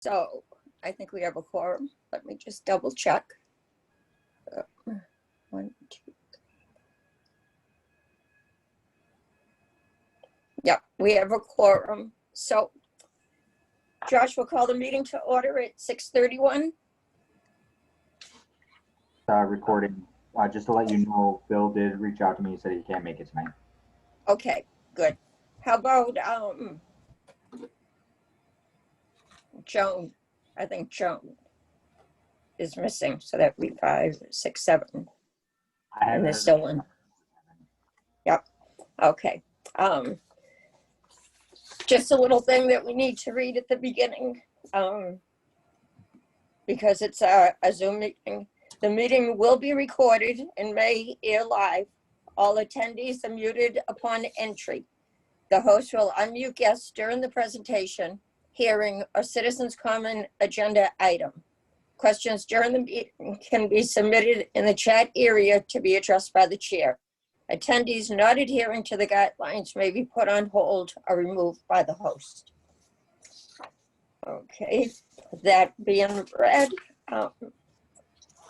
So I think we have a quorum. Let me just double check. 1, 2. Yep, we have a quorum. So Josh will call the meeting to order at 6:31. Recording. Just to let you know, Bill did reach out to me and said he can't make it tonight. Okay, good. How about Joan? I think Joan is missing, so that'd be 5, 6, 7. And there's still one. Yep. Okay. Just a little thing that we need to read at the beginning, because it's a Zoom meeting. The meeting will be recorded and may air live. All attendees are muted upon entry. The host will unmute guests during the presentation, hearing, or citizens' comment agenda item. Questions during the meeting can be submitted in the chat area to be addressed by the chair. Attendees not adhering to the guidelines may be put on hold or removed by the host. Okay, that being read,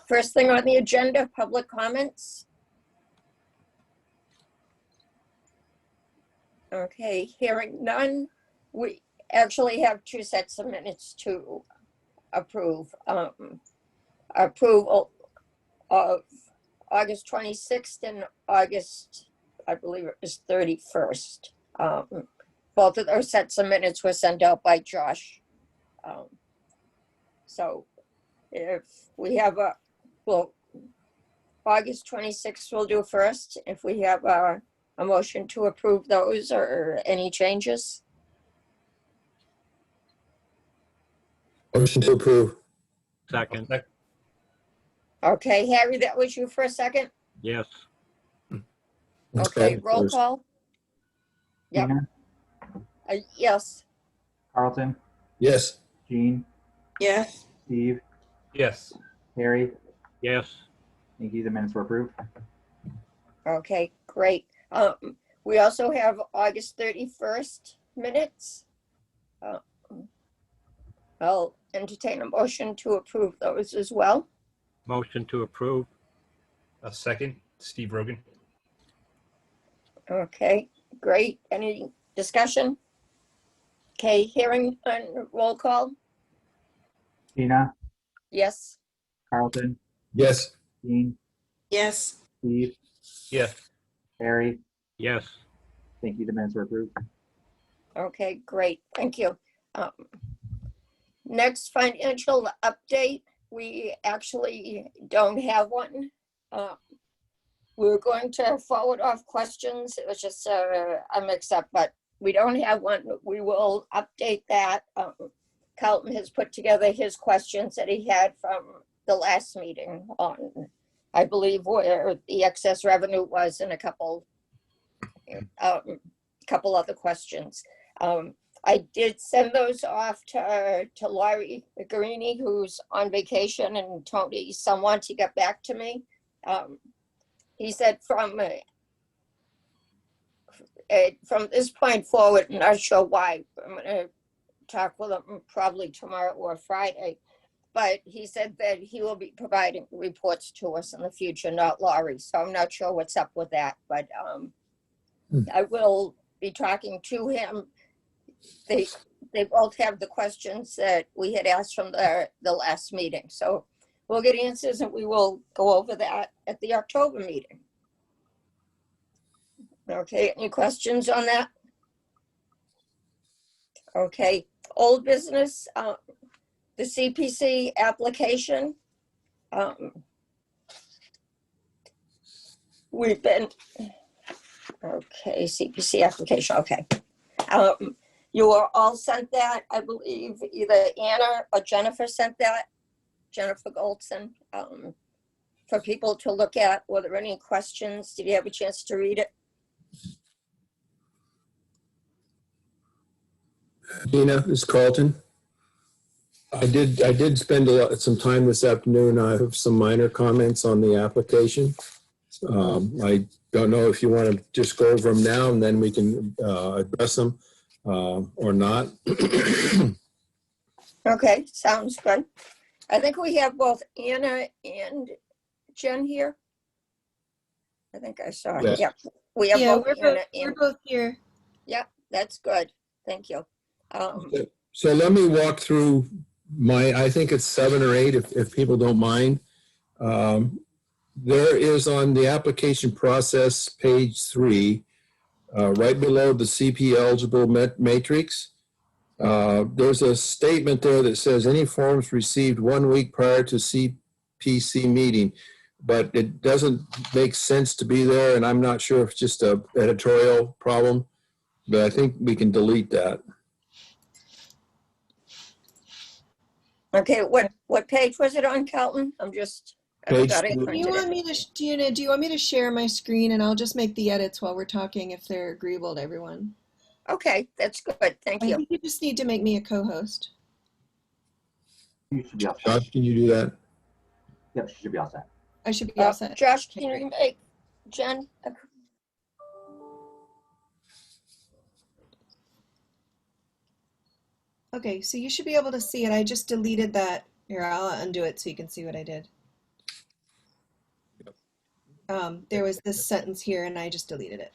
first thing on the agenda, public comments. Okay, hearing none. We actually have 2 sets of minutes to approve. Approval of August 26th and August, I believe it was 31st. Both of those sets of minutes were sent out by Josh. So if we have well, August 26th we'll do first. If we have a motion to approve those or any changes. Motion to approve. Second. Okay, Harry, that was you for a second? Yes. Okay, roll call. Yep. Tina? Yes. Carlton? Yes. Jean? Yes. Steve? Yes. Harry? Yes. Thank you. The minutes were approved. Okay, great. We also have August 31st minutes. I'll entertain a motion to approve those as well. Motion to approve. A second, Steve Rogan. Okay, great. Any discussion? Okay, hearing and roll call. Tina? Yes. Carlton? Yes. Jean? Yes. Steve? Yes. Harry? Yes. Thank you. The minutes were approved. Okay, great. Thank you. Next financial update. We actually don't have one. We were going to forward off questions. It was just a mix-up, but we don't have one. We will update that. Carlton has put together his questions that he had from the last meeting on, I believe, where the excess revenue was and a couple other questions. I did send those off to Laurie Garini, who's on vacation, and Tony someone to get back to me. He said from this point forward, I'm not sure why. I'm going to talk with him probably tomorrow or Friday. But he said that he will be providing reports to us in the future, not Laurie. So I'm not sure what's up with that. But I will be talking to him. They both have the questions that we had asked from the last meeting. So we'll get answers and we will go over that at the October meeting. Okay, any questions on that? Okay, old business, the CPC application. We've been, okay, CPC application, okay. You were all sent that, I believe either Anna or Jennifer sent that, Jennifer Goldson, for people to look at. Were there any questions? Did you have a chance to read it? Tina, this is Carlton. I did spend some time this afternoon. I have some minor comments on the application. I don't know if you want to just go over them now and then we can address them or not. Okay, sounds good. I think we have both Anna and Jen here. I think I saw it. Yeah. Yep. We have Yeah, both we're Anna both, we're and, both here. yep, that's good. Thank you. So let me walk through I think it's 7 or 8 if people don't mind. There is on the application process, page 3, right below the CP eligible matrix. There's a statement there that says any forms received 1 week prior to CPC meeting, but it doesn't make sense to be there, and I'm not sure if it's just a editorial problem, but I think we can delete that. Okay, what page was it on, Calton? I haven't Page got it 3. Do you printed. want me to, Gina, do you want me to share my screen and I'll just make the edits while we're talking if they're agreeable to everyone? Okay, that's good. Thank I you. think you just need to make me a co-host. You should be all set. Josh, can you do that? Yep, she should be all set. I should be all set. Josh, can you make Jen? Okay, so you should be able to see it. I just deleted that. Here, I'll undo it so you can see what I did. There was this sentence here and I just deleted it.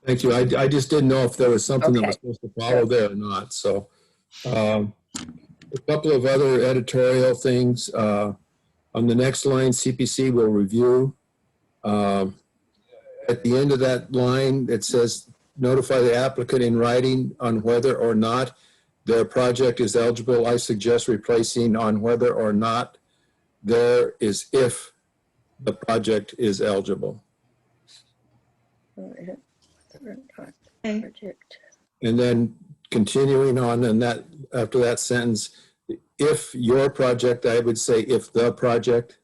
Thank you. I just didn't know if there was something that Okay. was supposed to follow there or not. So a couple of other editorial things. On the next line, CPC will review. At the end of that line, it says notify the applicant in writing on whether or not their project is eligible. I suggest replacing on whether or not there is if the project is eligible. Okay. And then continuing on, and that after that sentence, if your project, I would say if the project.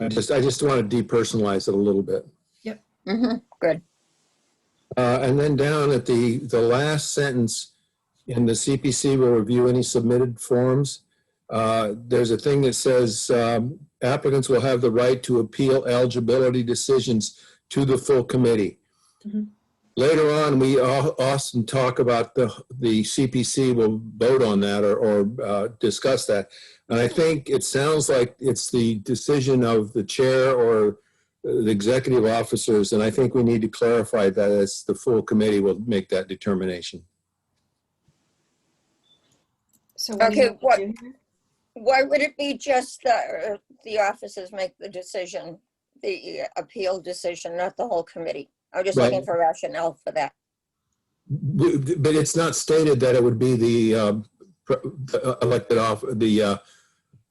I just want to depersonalize it a little bit. Good. And then down at the last sentence in the CPC will review any submitted forms. There's a thing that says applicants will have the right to appeal eligibility decisions to the full committee. Mhm. Later on, we often talk about the CPC will vote on that or discuss that. And I think it sounds like it's the decision of the chair or the executive officers, and I think we need to clarify that as the full committee will make that determination. So what do you want to do here? Why would it be just the officers make the decision, the appeal decision, not the whole committee? I'm just looking Right. for rationale for that. But it's not stated that it would be the elected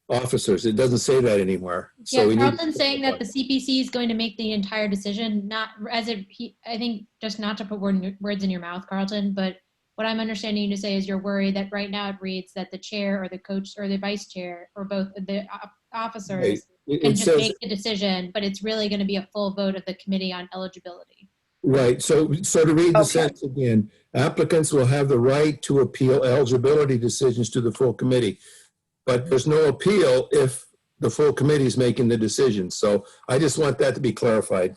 officers. It doesn't say that anywhere. So we Yeah, need. Carlton's saying that the CPC is going to make the entire decision, not as if I think just not to put words in your mouth, Carlton, but what I'm understanding you to say is you're worried that right now it reads that the chair or the coach or the vice chair or both the officers It can just says, make the decision, but it's really going to be a full vote of the committee on eligibility. right, so to read the Okay. sentence again, applicants will have the right to appeal eligibility decisions to the full committee. But there's no appeal if the full committee is making the decision. So I just want that to be clarified.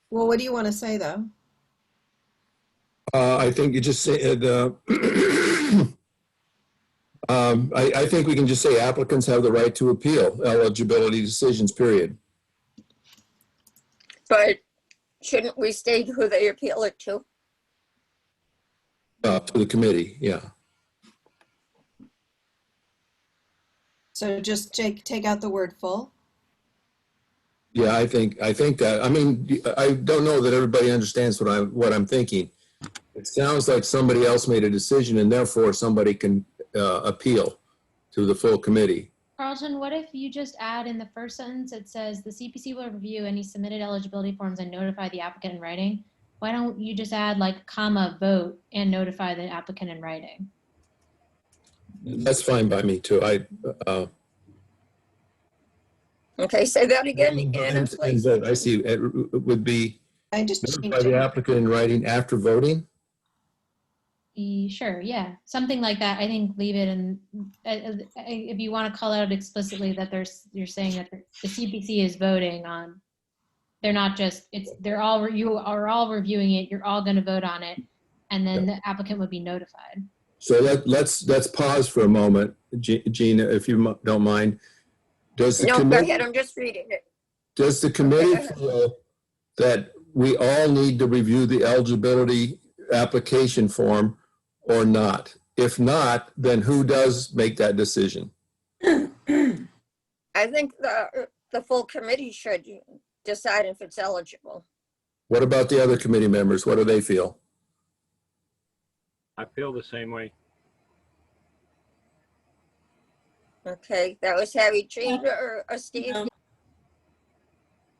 Well, what do you want to say though? I think you just say I think we can just say applicants have the right to appeal eligibility decisions, period. But shouldn't we state who they appeal it to? To the committee, yeah. So just take out the word full. Yeah, I think that, I mean, I don't know that everybody understands what I'm thinking. It sounds like somebody else made a decision and therefore somebody can appeal to the full committee. Carlton, what if you just add in the first sentence, it says the CPC will review any submitted eligibility forms and notify the applicant in writing? Why don't you just add like comma vote and notify the applicant in writing? That's fine by me too. Okay, say that again, Anna, And please. vote, I see, it would be I just notify changed the it. applicant in writing after voting. Sure, yeah, something like that. I think leave it in, if you want to call out explicitly that you're saying that the CPC is voting on, they're not just, you are all reviewing it, you're all going to vote on it, and then the applicant would be notified. So let's pause for a moment, Gina, if you don't mind. Does the No, go committee, ahead, I'm just reading it. does the committee Okay, go ahead. feel that we all need to review the eligibility application form or not? If not, then who does make that decision? I think the full committee should decide if it's eligible. What about the other committee members? What do they feel? I feel the same way. Okay, that was Harry, Jean, or Steve? No.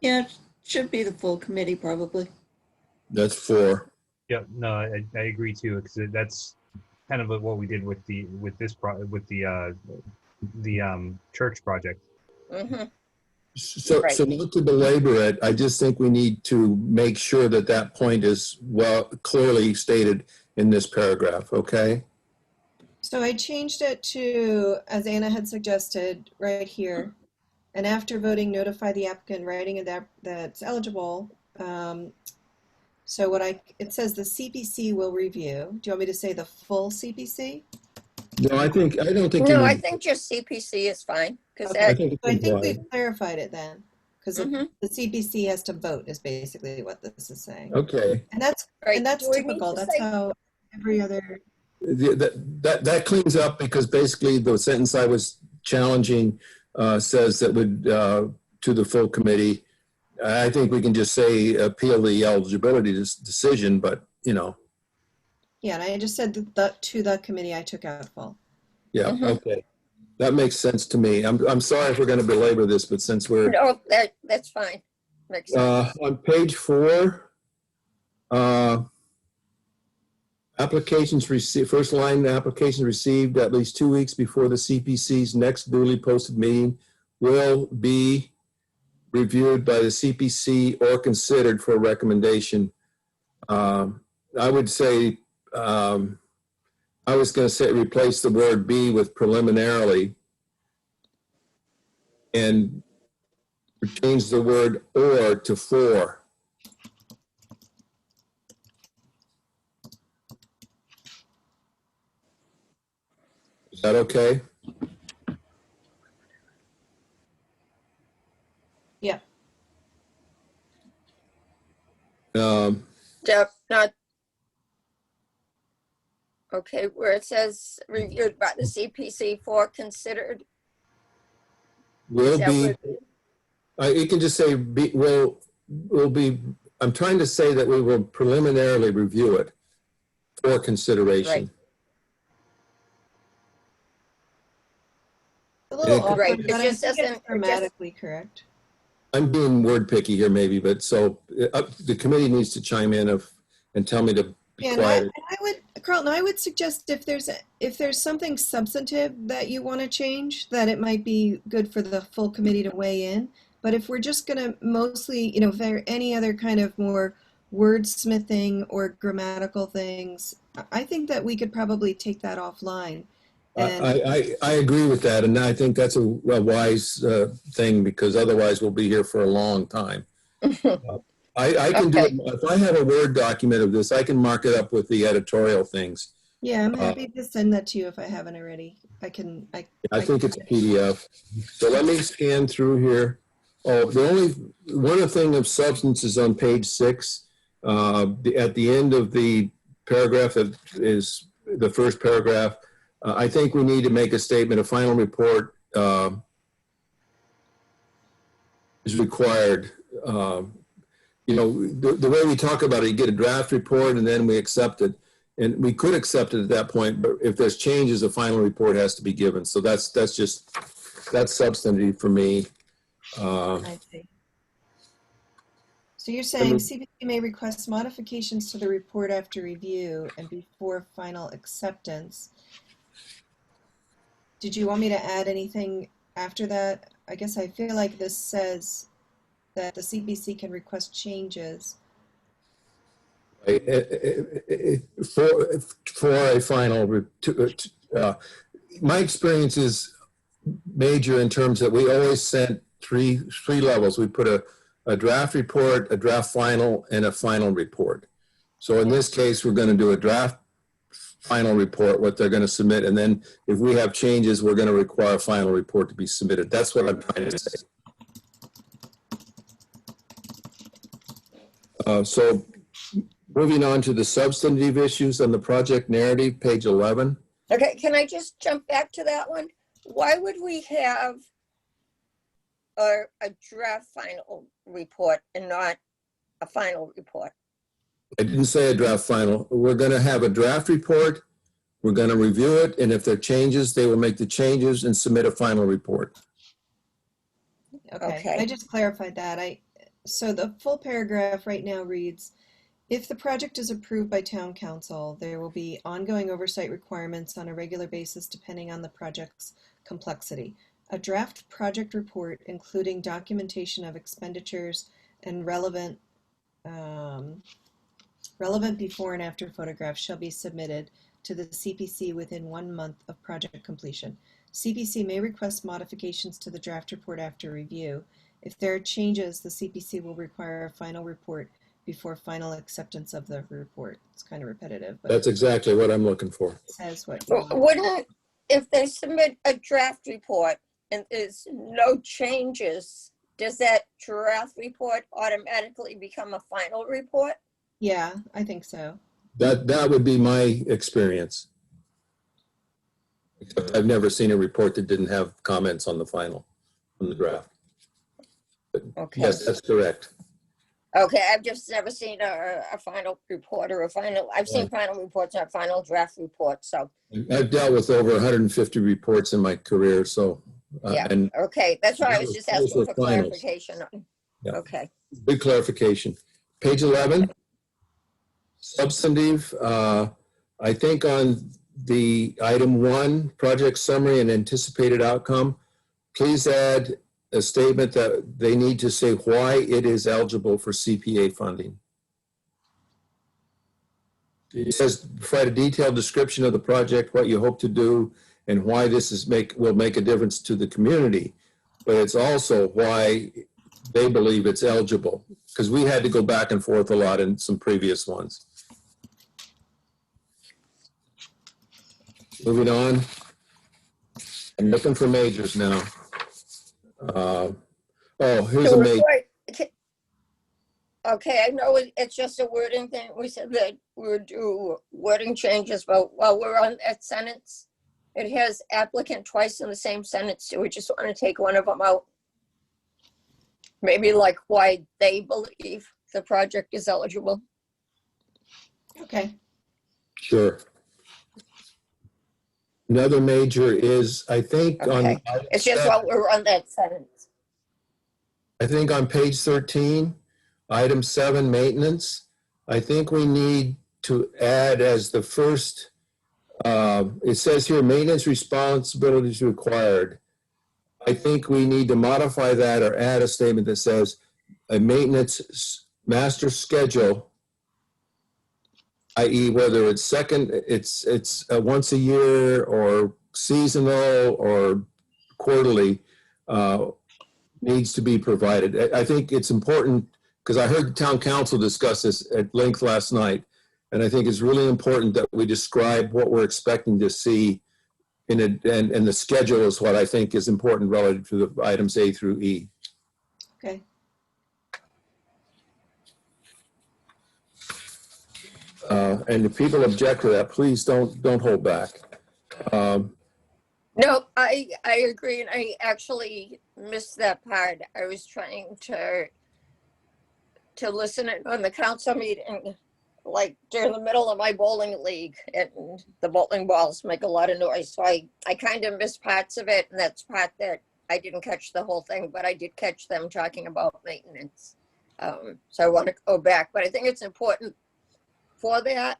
Yeah, it should be the full committee probably. That's 4. Yeah, no, I agree too, because that's kind of what we did with the church project. Mhm. So Right. not to belabor it, I just think we need to make sure that that point is clearly stated in this paragraph, okay? So I changed it to, as Anna had suggested, right here. And after voting, notify the applicant in writing that's eligible. So it says the CPC will review. Do you want me to say the full CPC? No, I don't think. No, you I need- think just CPC is fine, because Okay. I think it's So I think implied. we've clarified it then, because Mhm. the CPC has to vote is basically what this is saying. Okay. And that's Right. Do we need typical. to That's say- how every other, That cleans up, because basically the sentence I was challenging says that would, to the full committee. I think we can just say appeal the eligibility decision, but yeah, and I just said to the committee, I took out full. yeah, Mhm. okay. That makes sense to me. I'm sorry if we're going to belabor this, but since we're No, that's fine. Makes sense. on page 4, applications received, first line, applications received at least 2 weeks before the CPC's next duly posted meeting will be reviewed by the CPC or considered for recommendation. I would say, I was going to say replace the word "be" with preliminarily and change the word "or" to "for." Is that okay? Yeah. Not, okay, where it says reviewed by the CPC for considered. Will Is that be, you can just say be, will be, I'm trying to say that we will preliminarily review it for consideration. A little It could- awkward, Right, it but I just think doesn't- it's grammatically correct. I'm being word picky here maybe, but so the committee needs to chime in and tell me to be Yeah, quiet. Carlton, I would suggest if there's something substantive that you want to change, that it might be good for the full committee to weigh in. But if we're just going to mostly, if there are any other kind of more wordsmithing or grammatical things, I think that we could probably take that offline. And I agree with that, and I think that's a wise thing, because otherwise we'll be here for a long time. I can do it, if I have a Word document of this, I can mark it up with the editorial things. yeah, I'm happy to send that to you if I haven't already. I think it's a PDF. So let me scan through here. Oh, one thing of substance is on page 6. At the end of the paragraph that is the first paragraph, I think we need to make a statement, a final report is required. The way we talk about it, you get a draft report and then we accept it. And we could accept it at that point, but if there's changes, a final report has to be given. So that's substantive for me. I see. So you're saying CPC may request modifications to the report after review and before final acceptance. Did you want me to add anything after that? I guess I feel like this says that the CPC can request changes. For a final, my experience is major in terms that we always sent three levels. We put a draft report, a draft final, and a final report. So in this case, we're going to do a draft final report, what they're going to submit. And then if we have changes, we're going to require a final report to be submitted. That's what I'm trying to say. So moving on to the substantive issues on the project narrative, page 11. Okay, can I just jump back to that one? Why would we have a draft final report and not a final report? I didn't say a draft final. We're going to have a draft report. We're going to review it. And if there are changes, they will make the changes and submit a final report. Okay. I just clarified that. So the full paragraph right now reads, if the project is approved by town council, there will be ongoing oversight requirements on a regular basis depending on the project's complexity. A draft project report, including documentation of expenditures and relevant before and after photographs, shall be submitted to the CPC within 1 month of project completion. CPC may request modifications to the draft report after review. If there are changes, the CPC will require a final report before final acceptance of the report. It's kind of repetitive, but That's exactly what I'm looking for. it says what you want. Wouldn't, if they submit a draft report and there's no changes, does that draft report automatically become a final report? Yeah, I think so. That would be my experience. Except I've never seen a report that didn't have comments on the final, on the draft. But Okay. yes, that's correct. Okay, I've just never seen a final report or I've seen final reports, not final draft reports, so, I've dealt with over 150 reports in my career, so. yeah, And okay, that's why I was just Those asking were for finals. clarification. Yeah. Okay, big clarification. Page 11, substantive. I think on the item 1, project summary and anticipated outcome, please add a statement that they need to say why it is eligible for CPA funding. It says provide a detailed description of the project, what you hope to do, and why this will make a difference to the community. But it's also why they believe it's eligible, because we had to go back and forth a lot in some previous ones. Moving on. I'm looking for majors now. Here's a major. okay, I know it's just a wording thing. We said that we would do wording changes, but while we're on that sentence, it has applicant twice in the same sentence. Do we just want to take one of them out? Maybe like why they believe the project is eligible. Okay. Sure. Another major is, I think, Okay. It's just while we're on that sentence. I think on page 13, item 7, maintenance, I think we need to add as the first, it says here, maintenance responsibilities required. I think we need to modify that or add a statement that says a maintenance master schedule, i.e. whether it's once a year or seasonal or quarterly, needs to be provided. I think it's important because I heard the town council discuss this at length last night, and I think it's really important that we describe what we're expecting to see and the schedule is what I think is important relative to the items A through E. Okay. And if people object to that, please don't hold back. No, I agree, and I actually missed that part. I was trying to listen in on the council meeting, like during the middle of my bowling league, and the bowling balls make a lot of noise. So I kind of missed parts of it, and that's part that I didn't catch the whole thing, but I did catch them talking about maintenance. So I want to go back, but I think it's important for that,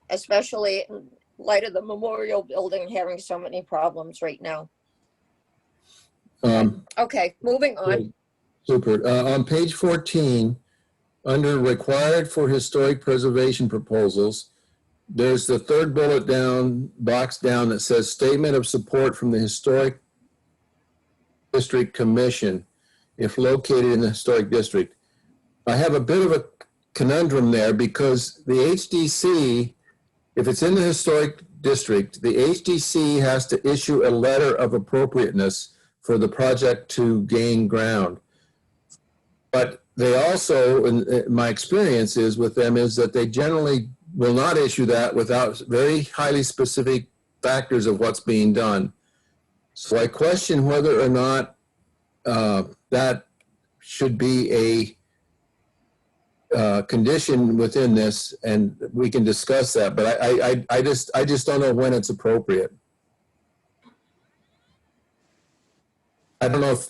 especially in light of the memorial building having so many problems right now. Okay, moving on. Super. On page 14, under required for historic preservation proposals, there's the third bullet down, box down that says statement of support from the Historic District Commission if located in the historic district. I have a bit of a conundrum there because the HDC if it's in the historic district, the HDC has to issue a letter of appropriateness for the project to gain ground. But they also, in my experience is with them, is that they generally will not issue that without very highly specific factors of what's being done. So I question whether or not that should be a condition within this, and we can discuss that. But I just don't know when it's appropriate. I don't know if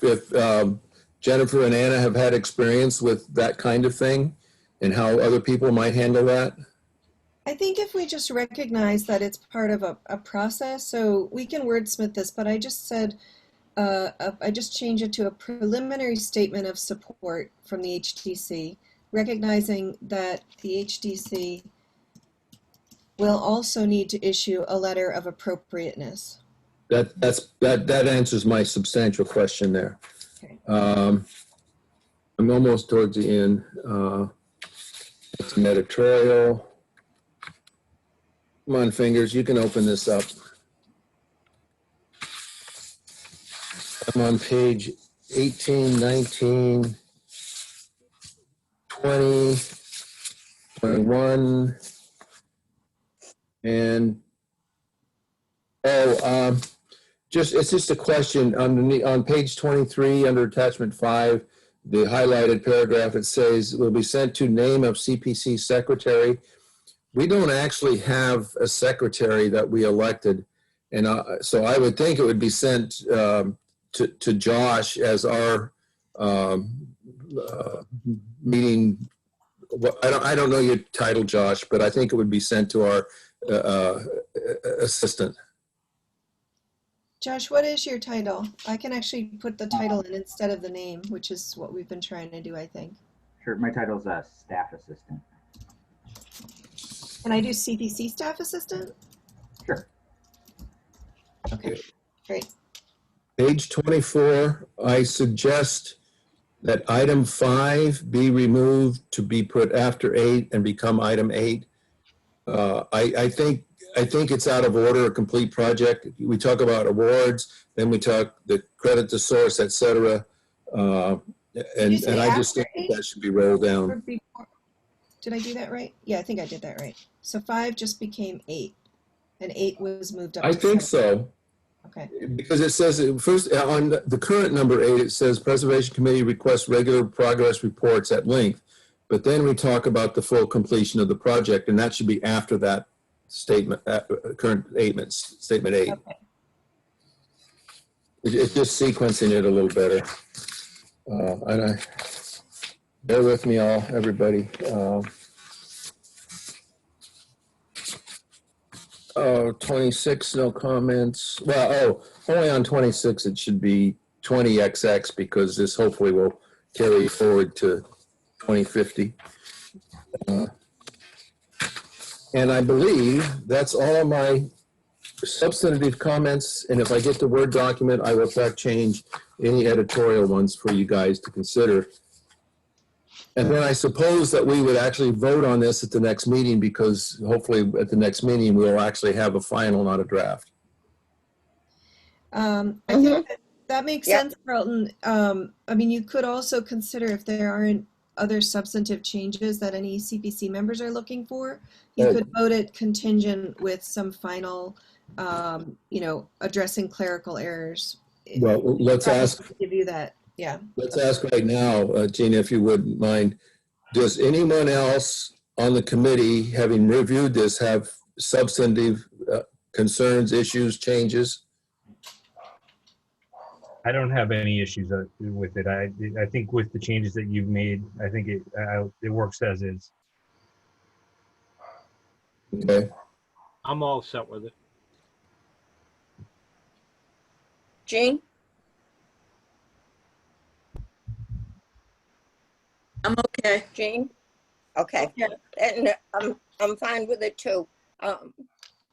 Jennifer and Anna have had experience with that kind of thing and how other people might handle that. I think if we just recognize that it's part of a process, so we can wordsmith this, but I just said, I just changed it to a preliminary statement of support from the HDC, recognizing that the HDC will also need to issue a letter of appropriateness. That answers my substantial question there. Okay. I'm almost towards the end. It's an editorial. Come on, fingers, you can open this up. I'm on page 18, 19, 20, 21, and it's just a question on page 23 under attachment 5, the highlighted paragraph, it says will be sent to name of CPC secretary. We don't actually have a secretary that we elected, and so I would think it would be sent to Josh as our meeting. I don't know your title, Josh, but I think it would be sent to our assistant. Josh, what is your title? I can actually put the title in instead of the name, which is what we've been trying to do, I think. Sure, my title's staff assistant. Can I do CPC staff assistant? Sure. Okay, great. Page 24, I suggest that item 5 be removed to be put after 8 and become item 8. I think it's out of order, a complete project. We talk about awards, then we talk the credit to source, et cetera. And I just think that should be rolled down. Did I do that right? Yeah, I think I did that right. So 5 just became 8, and 8 was moved up. I to think 7. so. Okay. Because it says, first, on the current number 8, it says Preservation Committee requests regular progress reports at length. But then we talk about the full completion of the project, and that should be after that statement, current statement 8. Okay. It's just sequencing it a little better. Bear with me all, everybody. 26, no comments. Well, only on 26 it should be 20XX because this hopefully will carry forward to 2050. And I believe that's all of my substantive comments. And if I get the Word document, I will track change any editorial ones for you guys to consider. And then I suppose that we would actually vote on this at the next meeting because hopefully at the next meeting, we'll actually have a final, not a draft. I think that makes sense, Carlton. I mean, you could also consider if there aren't other substantive changes that any CPC members are looking for, you could vote it contingent with some final, addressing clerical errors. Well, let's ask. Give you that. Yeah. Let's ask right now, Gina, if you wouldn't mind, does anyone else on the committee, having reviewed this, have substantive concerns, issues, changes? I don't have any issues with it. I think with the changes that you've made, I think it works as is. Okay. I'm all set with it. Jean? I'm okay. Jean? Okay. Yeah. And I'm fine with it too.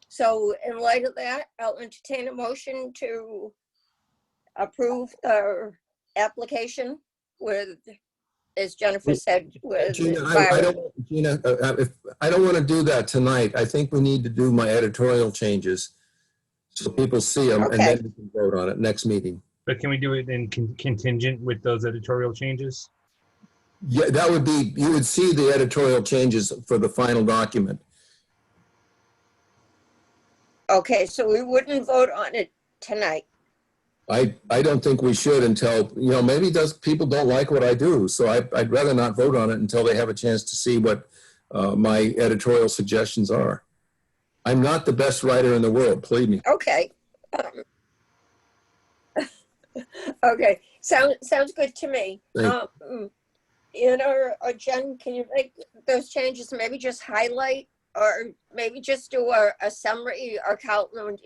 So in light of that, I'll entertain a motion to approve the application with as Jennifer said, with Gina, I Byron. don't, Gina, I don't want to do that tonight. I think we need to do my editorial changes so people see them, and Okay. then we can vote on it next meeting. But can we do it in contingent with those editorial changes? Yeah, that would be, you would see the editorial changes for the final document. Okay, so we wouldn't vote on it tonight. I don't think we should until, maybe people don't like what I do. So I'd rather not vote on it until they have a chance to see what my editorial suggestions are. I'm not the best writer in the world, believe me. Okay. Okay, sounds good to me. Thank Or Jen, can you make those changes, maybe just highlight, or maybe just do a summary, or Calvin,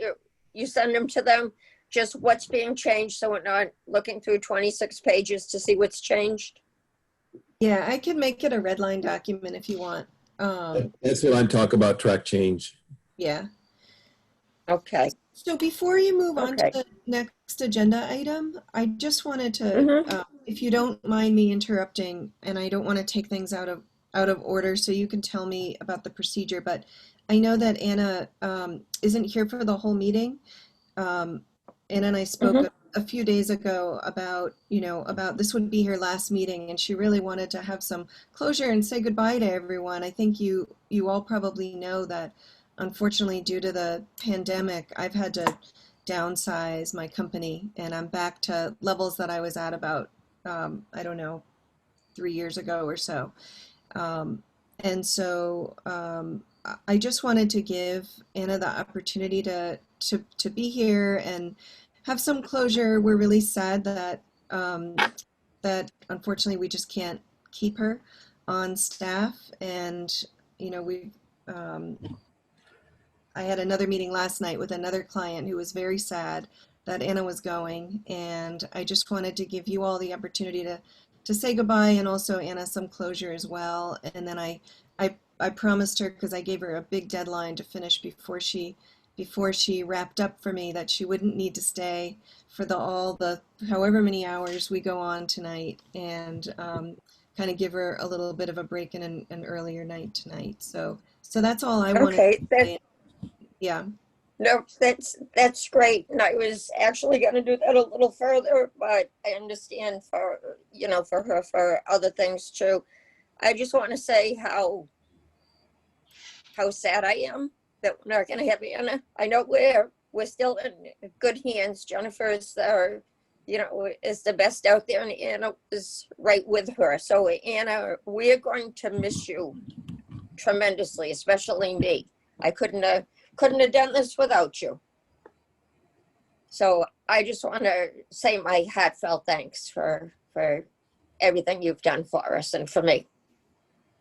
you send them to them, just what's being changed, so we're not looking through 26 pages to see what's changed? Yeah, I can make it a red line document if you want. That's what I'm talking about, track change. Yeah. Okay. So before you move on Okay. to the next agenda item, I just wanted to, Mhm. if you don't mind me interrupting, and I don't want to take things out of order, so you can tell me about the procedure, but I know that Anna isn't here for the whole meeting. Anna and I spoke a few days ago about, about this would be her last meeting, and she really wanted to have some closure and say goodbye to everyone. I think you all probably know that, unfortunately, due to the pandemic, I've had to downsize my company, and I'm back to levels that I was at about, I don't know, 3 years ago or so. And so I just wanted to give Anna the opportunity to be here and have some closure. We're really sad that that unfortunately we just can't keep her on staff, and we I had another meeting last night with another client who was very sad that Anna was going, and I just wanted to give you all the opportunity to say goodbye, and also Anna some closure as well. And then I promised her, because I gave her a big deadline to finish before she wrapped up for me, that she wouldn't need to stay for all the however many hours we go on tonight, and kind of give her a little bit of a break in an earlier night tonight. So that's all I wanted Okay, to say. Yeah. no, that's great. And I was actually going to do that a little further, but I understand for her, for other things too. I just want to say how sad I am that we're not going to have Anna. I know we're still in good hands. Jennifer is is the best out there, and Anna is right with her. So Anna, we're going to miss you tremendously, especially me. I couldn't have done this without you. So I just want to say my heartfelt thanks for everything you've done for us and for me.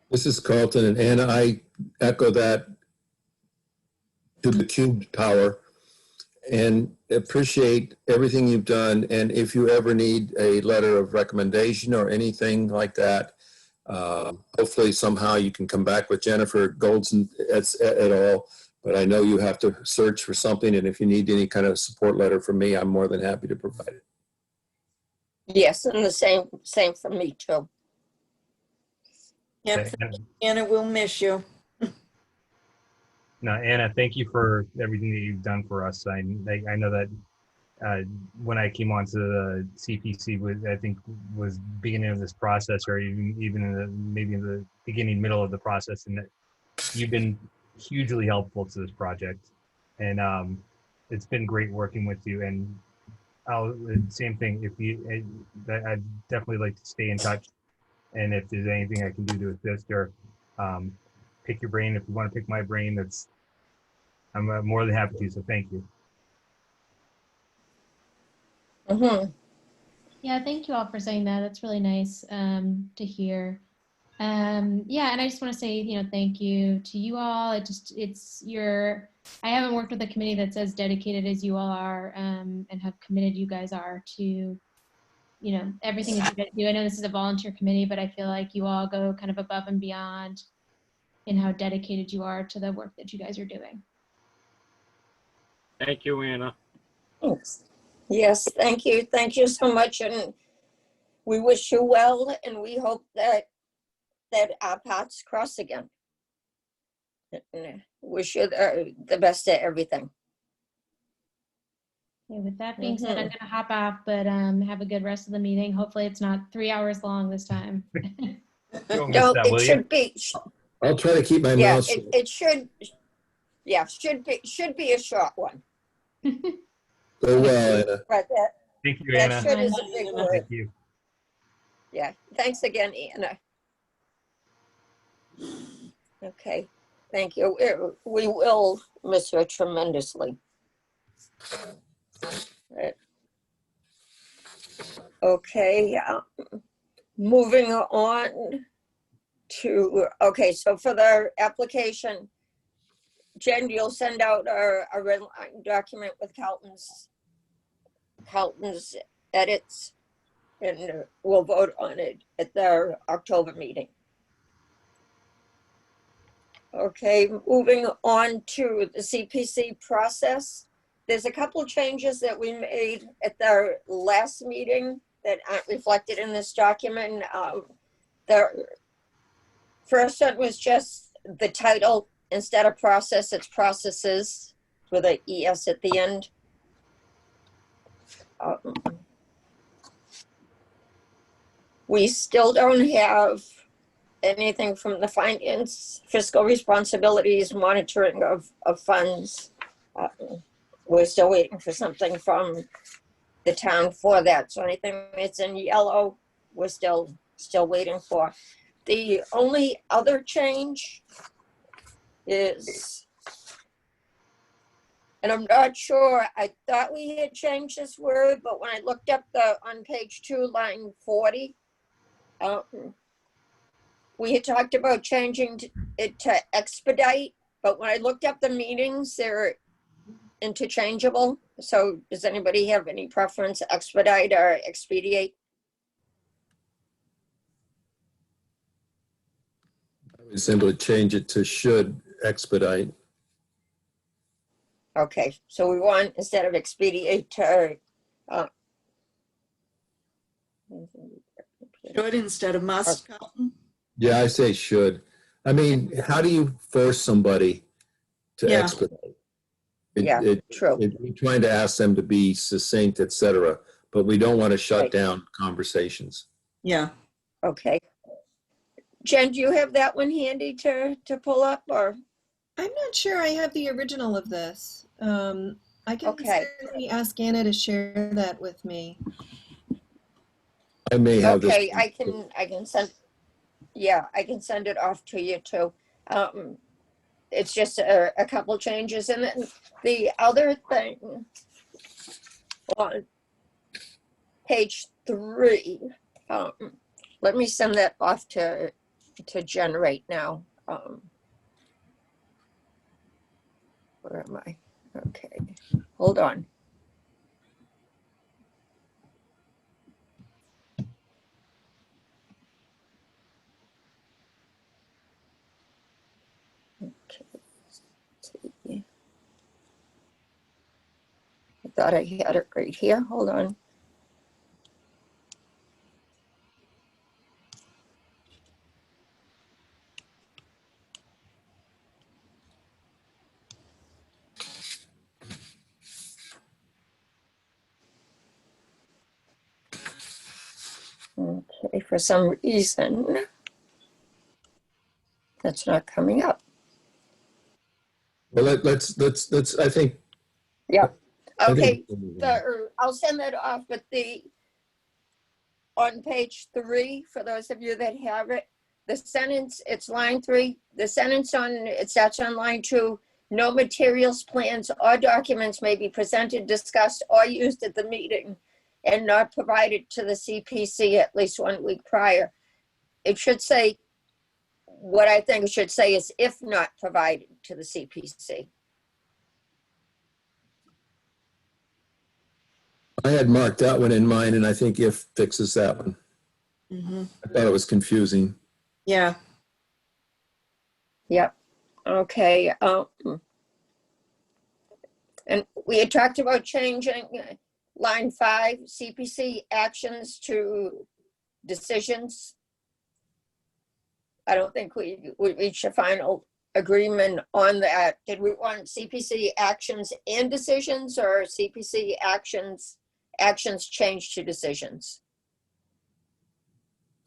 This is Carlton, and Anna, I echo that to the cubed power, and appreciate everything you've done. And if you ever need a letter of recommendation or anything like that, hopefully somehow you can come back with Jennifer Goldson et al. But I know you have to search for something, and if you need any kind of support letter from me, I'm more than happy to provide it. Yes, and the same for me too. Yep, Anna, we'll miss you. No, Anna, thank you for everything that you've done for us. I know that when I came onto the CPC, was beginning of this process, or even maybe in the beginning, middle of the process, and that you've been hugely helpful to this project, and it's been great working with you. And same thing. I'd definitely like to stay in touch, and if there's anything I can do to assist, or pick your brain if you want to pick my brain, I'm more than happy to. So thank you. Mm-hmm. Yeah, thank you all for saying that. That's really nice to hear. Yeah, and I just want to say, thank you to you all. I haven't worked with a committee that's as dedicated as you all are, and how committed you guys are to, everything that you guys do. I know this is a volunteer committee, but I feel like you all go kind of above and beyond in how dedicated you are to the work that you guys are doing. Thank you, Anna. Thanks. Yes, thank you so much. And we wish you well, and we hope that our paths cross again. And wish you the best at everything. Okay, with that being said, I'm gonna hop off, but have a good rest of the meeting. Hopefully it's not 3 hours long this time. Don't miss No, that, it will you? should be. I'll try to keep my Yeah, mouth shut. it should. Yeah, should be a short one. Go well, Anna. But Thank you, that Anna. should is a big word. Thank you. Yeah. Thanks again, Anna. Okay. Thank you. We will miss her tremendously. Right. Okay. Moving on to, okay, so for the application, Jen, you'll send out a red line document with Carlton's edits, and we'll vote on it at their October meeting. Okay, moving on to the CPC process. There's a couple of changes that we made at their last meeting that aren't reflected in this document. The first one was just the title. Instead of process, it's processes with an ES at the end. We still don't have anything from the finance, fiscal responsibilities, monitoring of funds. We're still waiting for something from the town for that. So anything that's in yellow, we're still waiting for. The only other change is, and I'm not sure, I thought we had changed this word, but when I looked up on page 2, line 40, we had talked about changing it to expedite, but when I looked up the meanings, they're interchangeable. So does anybody have any preference, expedite or expedite? I would simply change it to should expedite. Okay, so we want, instead of expedite, to Should instead of must, Carlton? Yeah, I say should. I mean, how do you force somebody to Yeah. expedite? Yeah, true. We're trying to ask them to be succinct, et cetera, but we don't want to shut Right. down conversations. Yeah. Okay. Jen, do you have that one handy to pull up, or? I'm not sure I have the original of this. I can Okay. certainly ask Anna to share that with me. I may have this. Okay, I can send, yeah, I can send it off to you too. It's just a couple changes, and then the other thing on page 3, let me send that off to Jen right now. Where am I? Okay, hold on. Okay. See. I thought I had it right here. Hold on. Okay, for some reason, that's not coming up. Well, let's, I think. Yeah. I think- Okay, I'll send that off, but on page 3, for those of you that have it, the sentence, it's line 3, the sentence it starts on line 2, no materials, plans, or documents may be presented, discussed, or used at the meeting and not provided to the CPC at least 1 week prior. It should say, what I think it should say is if not provided to the CPC. I had marked that one in mine, and I think if fixes that one. Mm-hmm. I thought it was confusing. Yeah. Yep. Okay. And we had talked about changing line 5, CPC actions to decisions. I don't think we reached a final agreement on that. Did we want CPC actions and decisions, or CPC actions changed to decisions?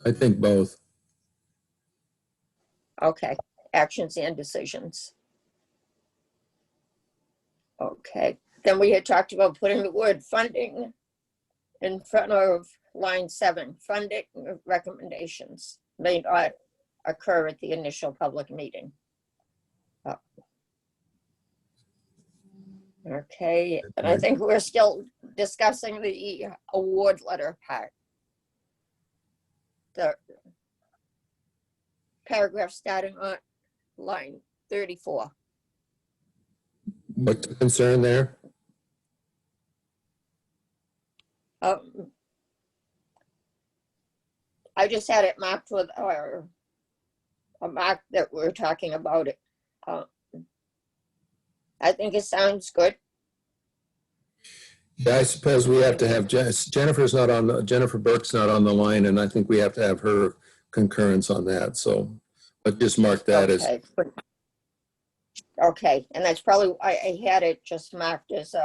I think both. Okay, actions and decisions. Okay, then we had talked about putting the word funding in front of line 7, funding recommendations may not occur at the initial public meeting. Okay, and I think we're still discussing the award letter part. The paragraph starting on line 34. What's the concern there? I just had it marked with a mark that we're talking about it. I think it sounds good. Yeah, I suppose we have to have Jennifer Burke's not on the line, and I think we have to have her concurrence on that. So, but just mark that as. Okay, and that's probably I had it just marked as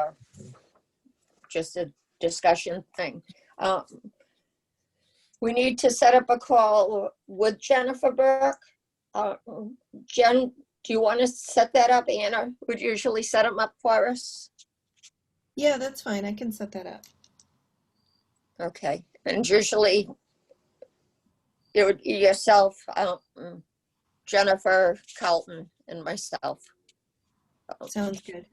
just a discussion thing. We need to set up a call with Jennifer Burke. Jen, do you want to set that up? Anna would usually set them up for us. Yeah, that's fine. I can set that up. Okay, and usually it would be yourself, Jennifer, Carlton, and myself. Sounds good.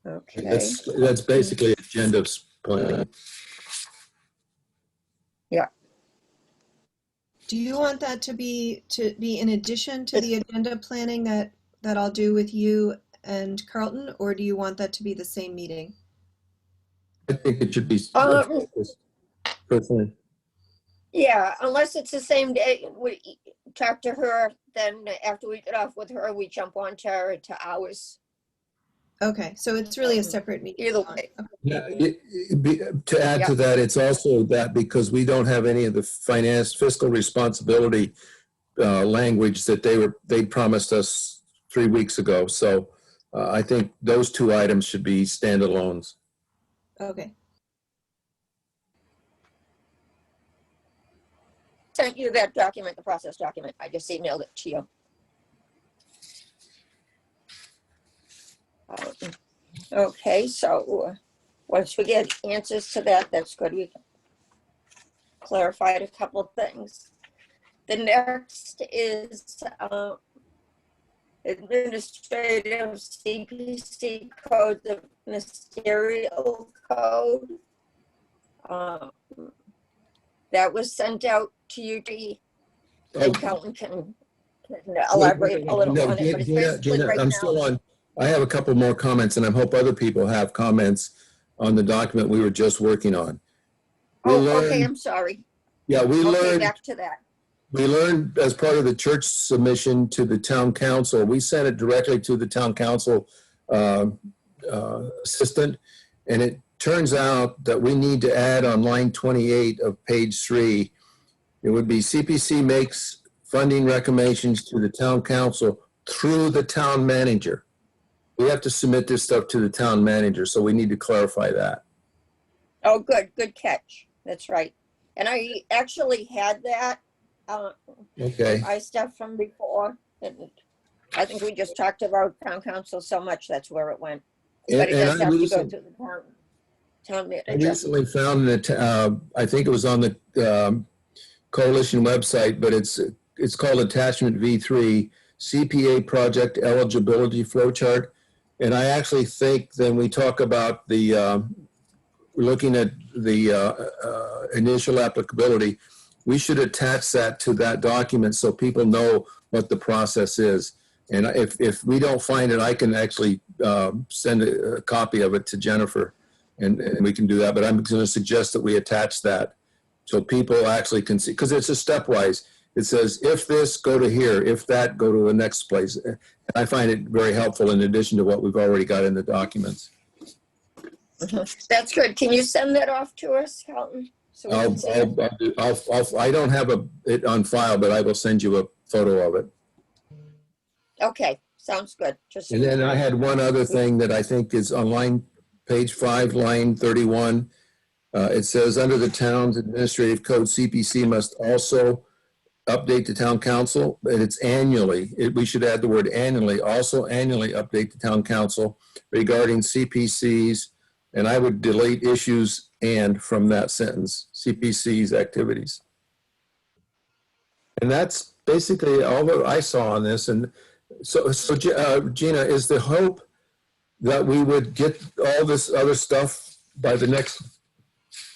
Okay. That's basically agenda plan. Yeah. Do you want that to be in addition to the agenda planning that I'll do with you and Carlton, or do you want that to be the same meeting? I think it should be personally. Yeah, unless it's the same day, we talk to her, then after we get off with her, we jump on to ours. Okay, so it's really a separate meeting. Either way. Yeah, to add to that, it's also that because we don't have any of the fiscal responsibility language that they promised us 3 weeks ago. So I think those 2 items should be standalones. Okay. Sent you that document, the process document. I just emailed it to you. Okay, so once we get answers to that, that's good. We clarified a couple of things. The next is administrative CPC code, the ministerial code. That was sent out to you. The accountant can elaborate a little on it. But it's basically Gina, right I'm now. still on. I have a couple more comments, and I hope other people have comments on the document we were just working on. Okay, I'm sorry. Yeah, we learned. Back to that. We learned as part of the church submission to the town council, we sent it directly to the town council assistant, and it turns out that we need to add on line 28 of page 3, it would be CPC makes funding recommendations to the town council through the town manager. We have to submit this stuff to the town manager, so we need to clarify that. Oh, good catch. That's right. And I actually had that. Okay. My stuff from before. And I think we just talked about town council so much, that's where it went. But it does have to go to the town manager. I recently found that, I think it was on the coalition website, but it's called Attachment V3, CPA Project Eligibility Flowchart. And I actually think then we talk about we're looking at the initial applicability, we should attach that to that document so people know what the process is. And if we don't find it, I can actually send a copy of it to Jennifer and we can do that. But I'm going to suggest that we attach that so people actually can see, because it's a stepwise. It says, if this, go to here. If that, go to the next place. And I find it very helpful in addition to what we've already got in the documents. That's good. Can you send that off to us, Carlton? So we can see it. I don't have it on file, but I will send you a photo of it. Okay, sounds good. Just And then I had one other thing that I think is on page 5, line 31. It says, under the town's administrative code, CPC must also update the town council, and it's annually. We should add the word annually, also annually update the town council regarding CPCs, and I would delete issues and from that sentence, CPC's activities. And that's basically all that I saw on this. And so Gina, is the hope that we would get all this other stuff by the next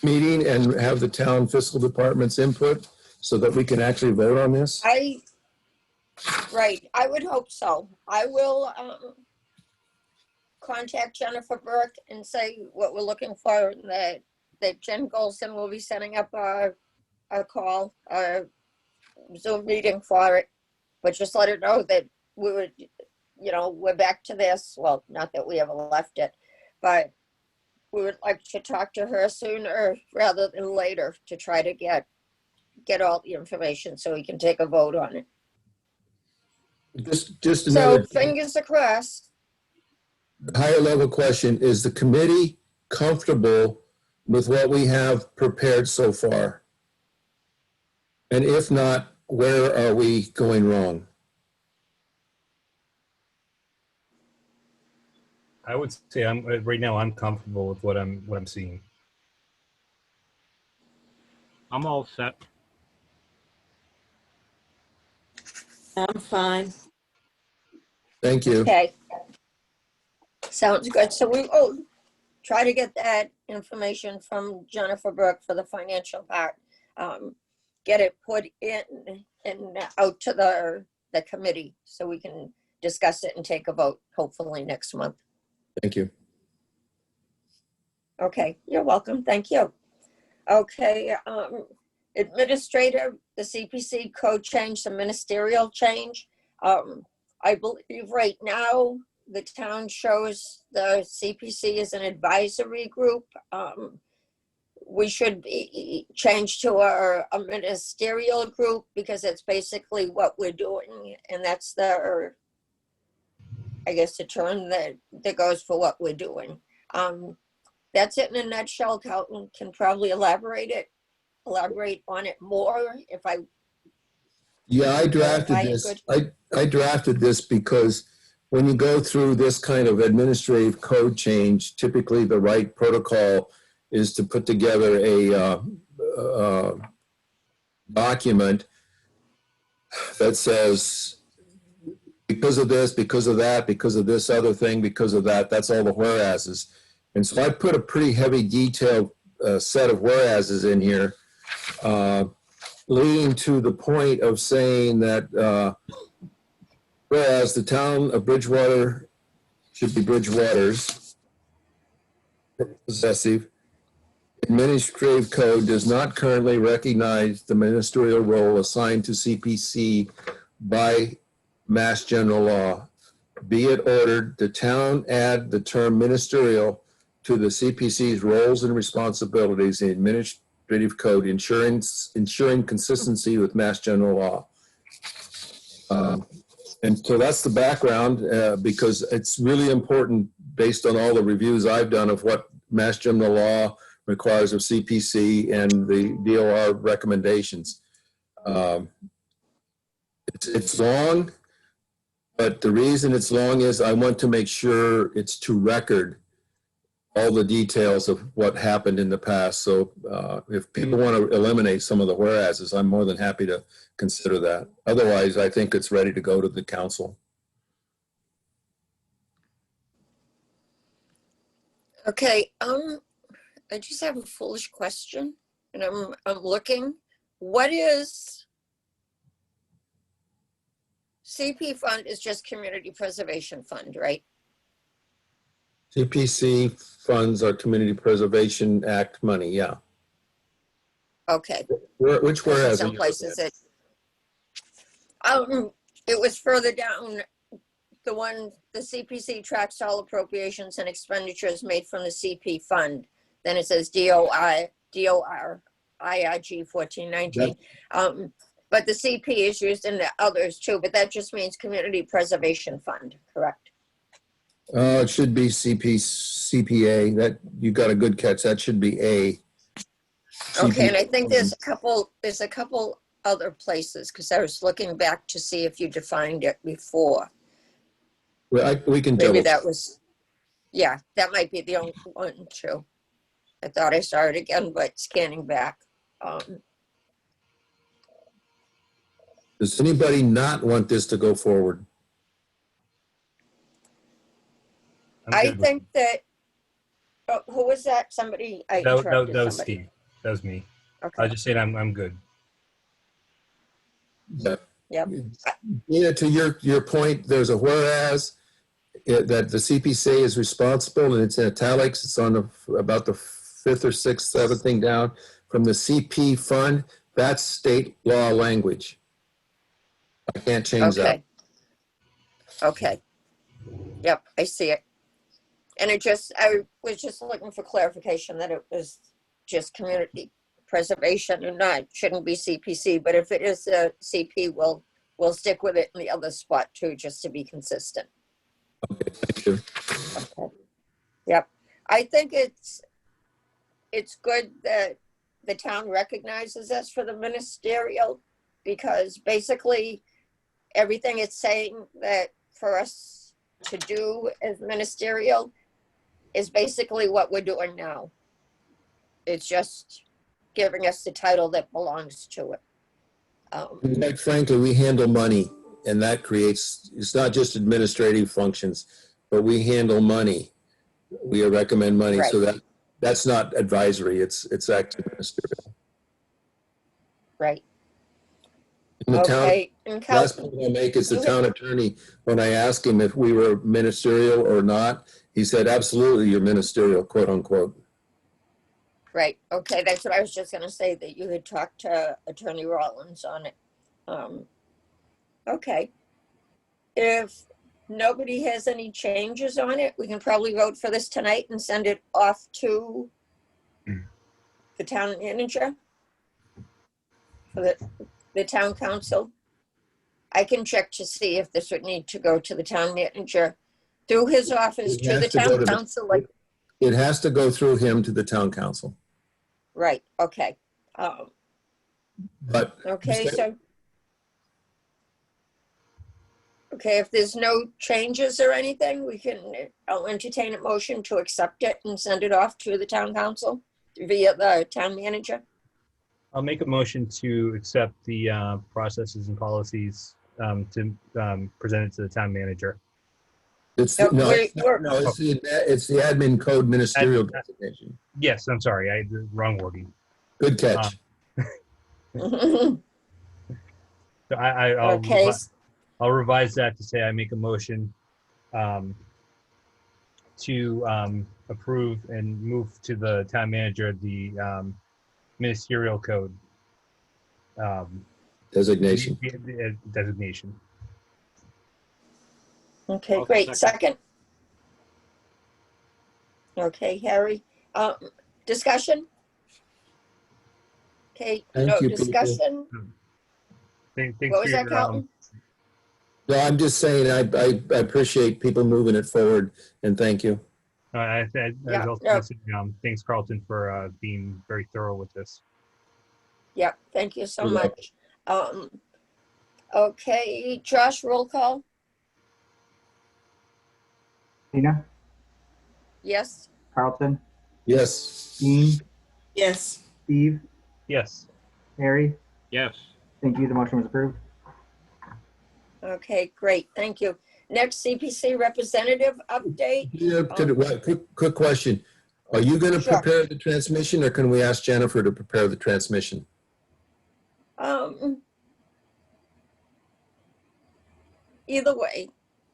meeting and have the town fiscal department's input so that we can actually vote on this? Right, I would hope so. I will contact Jennifer Burke and say what we're looking for, that Jen Golson will be setting up a call, a Zoom meeting for it, but just let her know that we would, we're back to this. Well, not that we ever left it, but we would like to talk to her sooner rather than later to try to get all the information so we can take a vote on it. Just another So fingers across. higher level question. Is the committee comfortable with what we have prepared so far? And if not, where are we going wrong? I would say right now I'm comfortable with what I'm seeing. I'm all set. I'm fine. Thank you. Okay. Sounds good. So we will try to get that information from Jennifer Burke for the financial part. Get it put in and out to the committee so we can discuss it and take a vote hopefully next month. Thank you. Okay, you're welcome. Thank you. Okay, administrator, the CPC code change, some ministerial change. I believe right now the town shows the CPC as an advisory group. We should be changed to a ministerial group because it's basically what we're doing, and that's the term that goes for what we're doing. That's it in a nutshell. Carlton can probably elaborate on it more if I. Yeah, I drafted this. I drafted this because when you go through this kind of administrative code change, typically the right protocol is to put together a document that says, because of this, because of that, because of this other thing, because of that, that's all the whereases. And so I put a pretty heavy detailed set of whereases in here, leading to the point of saying that whereas the town of Bridgewater should be Bridgewater's possessive administrative code does not currently recognize the ministerial role assigned to CPC by Mass General Law. Be it ordered, the town add the term ministerial to the CPC's roles and responsibilities in administrative code, ensuring consistency with Mass General Law. And so that's the background, because it's really important based on all the reviews I've done of what Mass General Law requires of CPC and the DOR recommendations. It's long, but the reason it's long is I want to make sure it's to record all the details of what happened in the past. So if people want to eliminate some of the whereases, I'm more than happy to consider that. Otherwise, I think it's ready to go to the council. Okay, I just have a foolish question, and I'm looking. What is CP fund? Is just Community Preservation Fund, right? CPC funds are Community Preservation Act money, yeah. Okay. Which whereas? Some places it was further down. The CPC tracks all appropriations and expenditures made from the CP fund. Then it says DOR IRG 1419. But the CP is used in the others too, but that just means Community Preservation Fund, correct? It should be CPA. That, you got a good catch. That should be A. Okay, and I think there's a couple other places, because I was looking back to see if you defined it before. Well, we can Maybe double. that was, yeah, that might be the only one too. I thought I saw it again, but scanning back. Does anybody not want this to go forward? I'm I good with think that, who was that? Somebody, I it. That interrupted was somebody. Steve. That was me. I Okay, was just saying I'm good. Yeah. yep, Yeah, to your point, there's a whereas that the CPC is responsible, and it's in italics. It's on about the 5th or 6th, 7th thing down from the CP fund. That's state law language. I can't change that. okay. Okay, yep, I see it. And I was just looking for clarification that it was just community preservation and shouldn't be CPC, but if it is a CP, we'll stick with it in the other spot too, just to be consistent. Okay, thank you. Okay. Yep. I think it's good that the town recognizes us for the ministerial, because basically everything it's saying that for us to do as ministerial is basically what we're doing now. It's just giving us the title that belongs to it. Quite frankly, we handle money, and that creates, it's not just administrative functions, but we handle money. We recommend money, Right. so that's not advisory, it's actually ministerial. Right. In the town, Okay. And last point I'll make is the you town attorney, when I asked him if we were ministerial or not, he said, absolutely, you're ministerial, quote unquote. Right. Okay. That's what I was just going to say, that you had talked to Attorney Rollins on it. Okay. If nobody has any changes on it, we can probably vote for this tonight and send it off to the town manager for the town council. I can check to see if this would need to go to the town manager through his office It to the has to go town to the- council. Like, It has to go through him to the town council, right. Okay. but. Okay. So. Okay, if there's no changes or anything, I'll entertain a motion to accept it and send it off to the town council via the town manager. I'll make a motion to accept the processes and policies to present it to the town manager. It's, No, no, we're- it's the admin code ministerial designation. Yes, I'm sorry, I had the wrong wording. Good catch. So I'll Okay, I'll revise that to say I make a motion to approve and move to the town manager the ministerial code Designation. designation. okay, I'll great. Second? Okay, Harry. Discussion? Okay, Thank no you, people. discussion. Thanks What was for that, your, Carlton? No, I'm just saying, I appreciate people moving it forward, and thank you. I Yeah, was also yeah. gonna say, thanks, Carlton, for being very thorough with this. Yeah, thank you so You're much. Okay, Josh, roll call? Tina, Yes? Carlton, Yes. Dean, Yes. Steve, Yes. Harry. Yes. Thank you. The motion was approved. Okay, great, thank you. Next, CPC representative update. Yeah, quick question. Are you going to Sure. prepare the transmission, or can we ask Jennifer to prepare the transmission? Either way.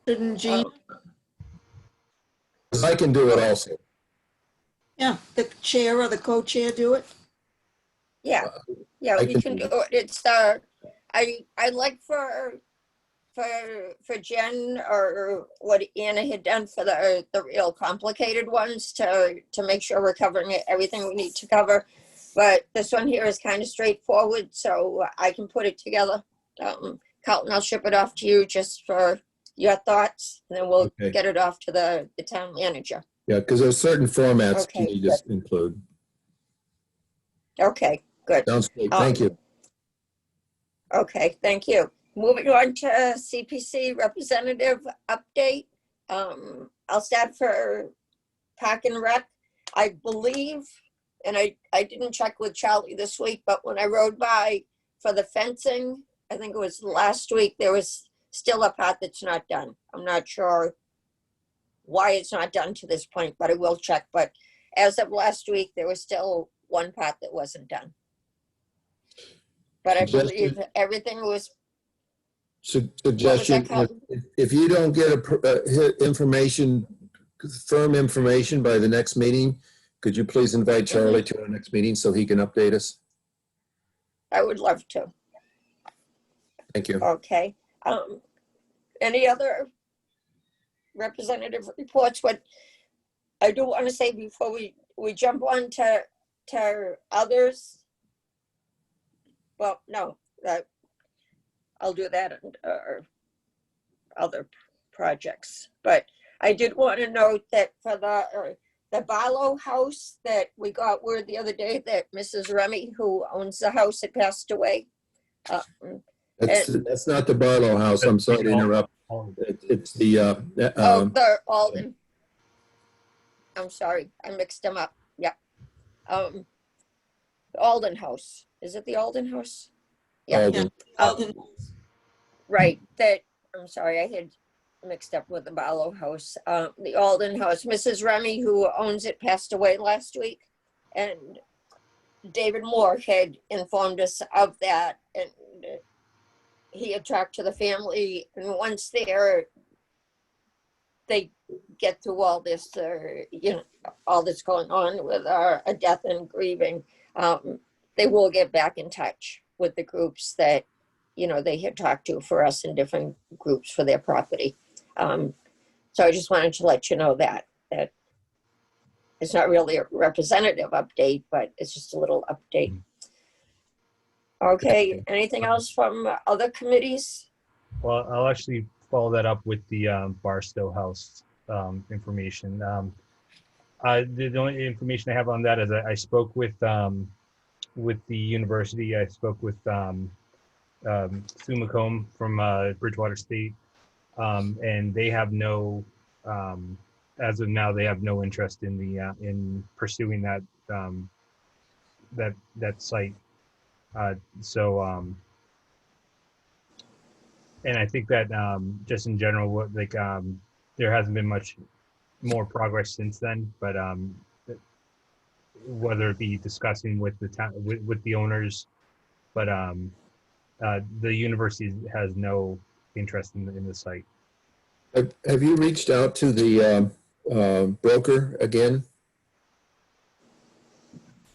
Shouldn't Jean, 'Cause I can do it also. yeah, the chair or the co-chair do it? Yeah, yeah, I we can do it. It's, I like for Jen, or what Anna had done for the real complicated ones, to make sure we're covering everything we need to cover. But this one here is kind of straightforward, so I can put it together. Carlton, I'll ship it off to you just for your thoughts, and then we'll Okay. get it off to the town manager. Yeah, because there's certain formats you Okay, need to include. Okay, good. Sounds great. Thank you. Okay, thank you. Moving on to CPC representative update. I'll start for Park and Rec. I believe, and I didn't check with Charlie this week, but when I rode by for the fencing, I think it was last week, there was still a part that's not done. I'm not sure why it's not done to this point, but I will check. But as of last week, there was still one part that wasn't done. But I believe everything was. Suggestion, if you don't get firm information by the next meeting, could you please invite Charlie to our next meeting so he can update us? I would love to. Thank you. Okay. Any other representative reports? What I do want to say before we jump on to others. Well, no, I'll do that under other projects. But I did want to note that for the Barlow house that we got word the other day that Mrs. Remy, who owns the house, had passed away. That's not the Barlow house. I'm sorry to interrupt. It's the the Alden. I'm sorry, I mixed them up. Yeah. The Alden house. Is it the Alden house? Yeah. Alden. Alden. Right. I'm sorry, I had mixed up with the Barlow house. The Alden house. Mrs. Remy, who owns it, passed away last week, and David Moore had informed us of that, and he had talked to the family, and once they get through all this, all that's going on with a death and grieving, they will get back in touch with the groups that, they had talked to for us in different groups for their property. So I just wanted to let you know that it's not really a representative update, but it's just a little update. Okay, anything else from other committees? Well, I'll actually follow that up with the Barstow House information. The only information I have on that is I spoke with the university. I spoke with Sue McComb from Bridgewater State, and they have no, as of now, they have no interest in in pursuing that that site. And I think that just in general, there hasn't been much more progress since then. But whether it be discussing with the town, with the owners, but the university has no interest in the site. Have you reached out to the broker again?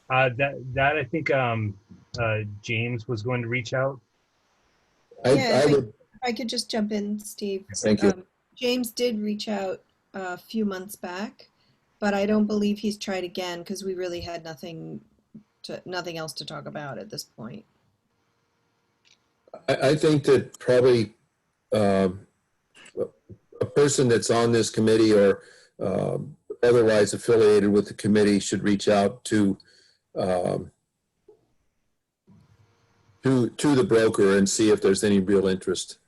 That I think James was going to reach out. If I could just jump in, Steve. Thank you. James did reach out a few months back, but I don't believe he's tried again because we really had nothing else to talk about at this point. I think that probably a person that's on this committee or otherwise affiliated with the committee should reach out to the broker and see if there's any real interest.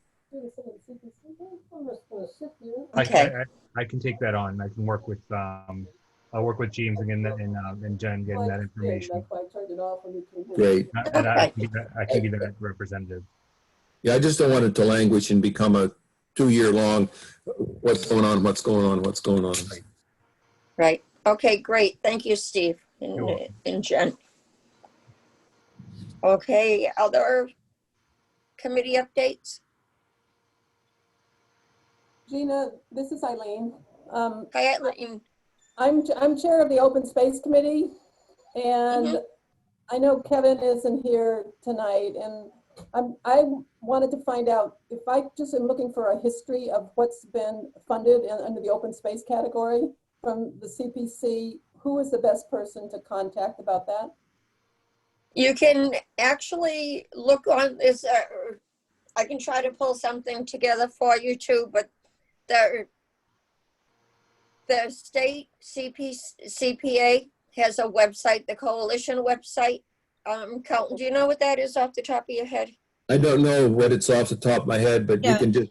Okay. I can take that on. I can work with I'll work with James again and Jen getting that information. Great. And I can be that representative. Yeah, I just don't want it to languish and become a 2-year long, what's going on. Right. Okay, great. Thank you, Steve You're welcome. and Jen. Okay, other committee updates? Gina, this is Eileen. Hi, Eileen. I'm chair of the Open Space Committee, and I know Kevin isn't here tonight, and I wanted to find out if I just am looking for a history of what's been funded under the open space category from the CPC. Who is the best person to contact about that? You can actually look on this, I can try to pull something together for you too, but the state CPA has a website, the coalition website. Colton, do you know what that is off the top of your head? I don't know what it's off the top of my head, but you Yeah, can just,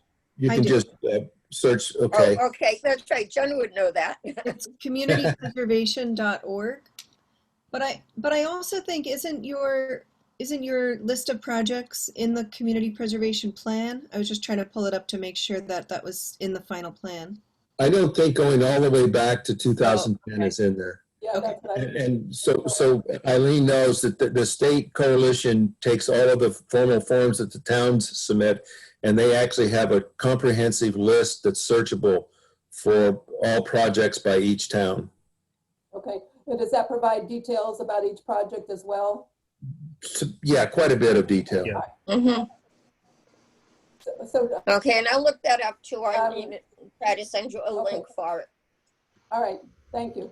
I do. search, okay. Oh, okay, that's right. Jen would know that. It's communitypreservation.org. But I also think isn't your list of projects in the community preservation plan? I was just trying to pull it up to make sure that that was in the final plan. I don't think going all the way back to 2010 okay. is in there. Yeah, Okay. that's what I. And so Eileen knows that the state coalition takes all of the formal forms that the towns submit, and they actually have a comprehensive list that's searchable for all projects by each town. Okay, and does that provide details about each project as well? So, yeah, quite a bit of detail. Yeah. Mhm. So, Okay, and I'll look that up too. I need to try to send you a okay. link for it. all right, thank you.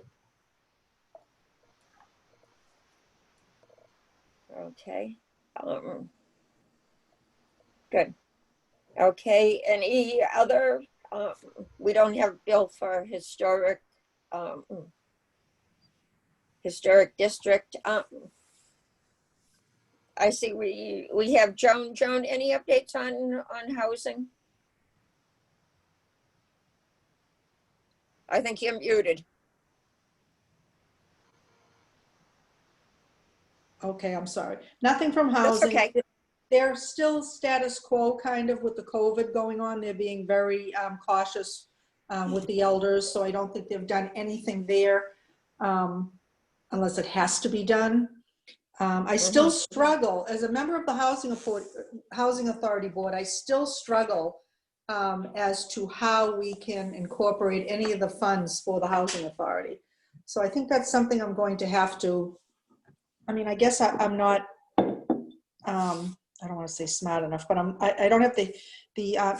Okay. Good. Okay, any other, we don't have bill for historic district. I see we have Joan. Joan, any updates on housing? I think you're muted. Okay, I'm sorry. Nothing from That's housing. okay. They're still status quo kind of with the COVID going on. They're being very cautious with the elders. So I don't think they've done anything there unless it has to be done. I still struggle as a member of the Housing Authority Board. I still struggle as to how we can incorporate any of the funds for the Housing Authority. So I think that's something I'm going to have to, I mean, I guess I'm not, I don't want to say smart enough, but I don't have the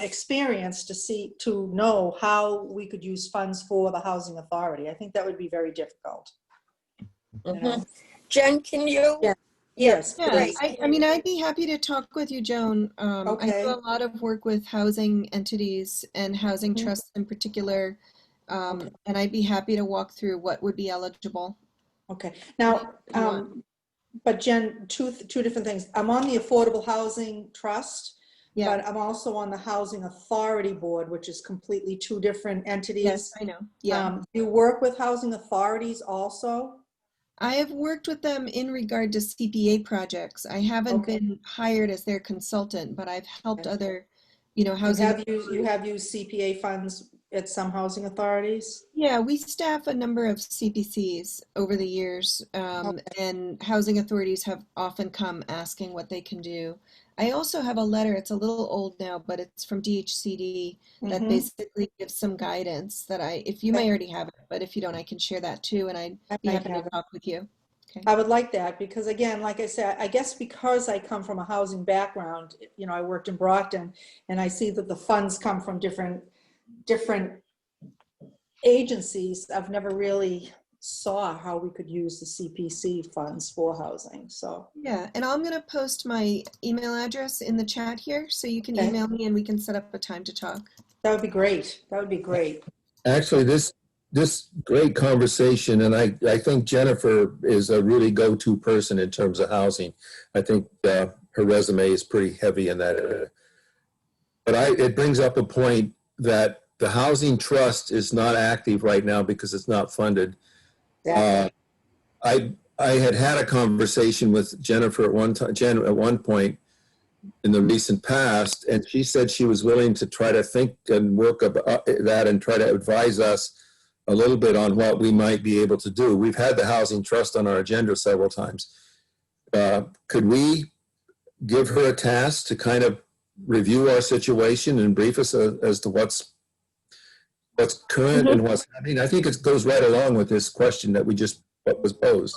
experience to know how we could use funds for the Housing Authority. I think that would be very difficult. You know? Jen, can you? Yeah. Yes. Yeah, Great. I mean, I'd be happy to talk with you, Joan. I Okay. do a lot of work with housing entities and housing trusts in particular, and I'd be happy to walk through what would be eligible. Okay. Now, but Jen, two different things. I'm on the Affordable Housing Trust, Yeah. but I'm also on the Housing Authority Board, which is completely two different entities. Yes, I know. Yeah. Do you work with housing authorities also? I have worked with them in regard to CPA projects. I haven't Okay. been hired as their consultant, but I've helped Okay. other, housing. You have used CPA funds at some housing authorities? Yeah, we staff a number of CPCs over the years, and housing authorities have often come asking what they can do. I also have a letter, it's a little old now, but it's from DHCD that basically gives some guidance that if you may already have it, but if you don't, I can share that too, and I'd be happy to talk with you. Okay. I would like that because again, like I said, I guess because I come from a housing background, I worked in Brockton and I see that the funds come from different agencies. I've never really saw how we could use the CPC funds for housing. So yeah, and I'm going to post my email address in the chat here so you can Okay. email me and we can set up a time to talk. that would be great. That would be great. Actually, this great conversation, and I think Jennifer is a really go-to person in terms of housing. I think her resume is pretty heavy in that area. But it brings up a point that the housing trust is not active right now because it's not funded. Exactly. I had a conversation with Jennifer at one point in the recent past, and she said she was willing to try to think and work about that and try to advise us a little bit on what we might be able to do. We've had the housing trust on our agenda several times. Could we give her a task to kind of review our situation and brief us as to what's current and what's happening? I think it goes right along with this question that what was posed.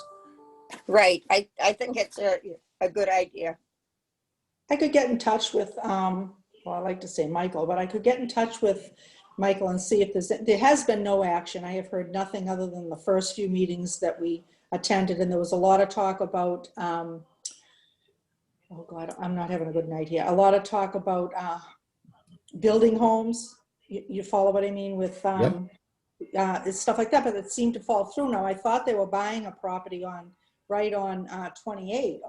Right. I think it's a good idea. I could get in touch with, well, I like to say Michael, but I could get in touch with Michael and see if there has been no action. I have heard nothing other than the first few meetings that we attended, and there was a lot of talk about oh God, I'm not having a good night here. A lot of talk about building homes. You follow what I mean with stuff like that, but it seemed to fall through. Now, I thought they were buying a property right on 28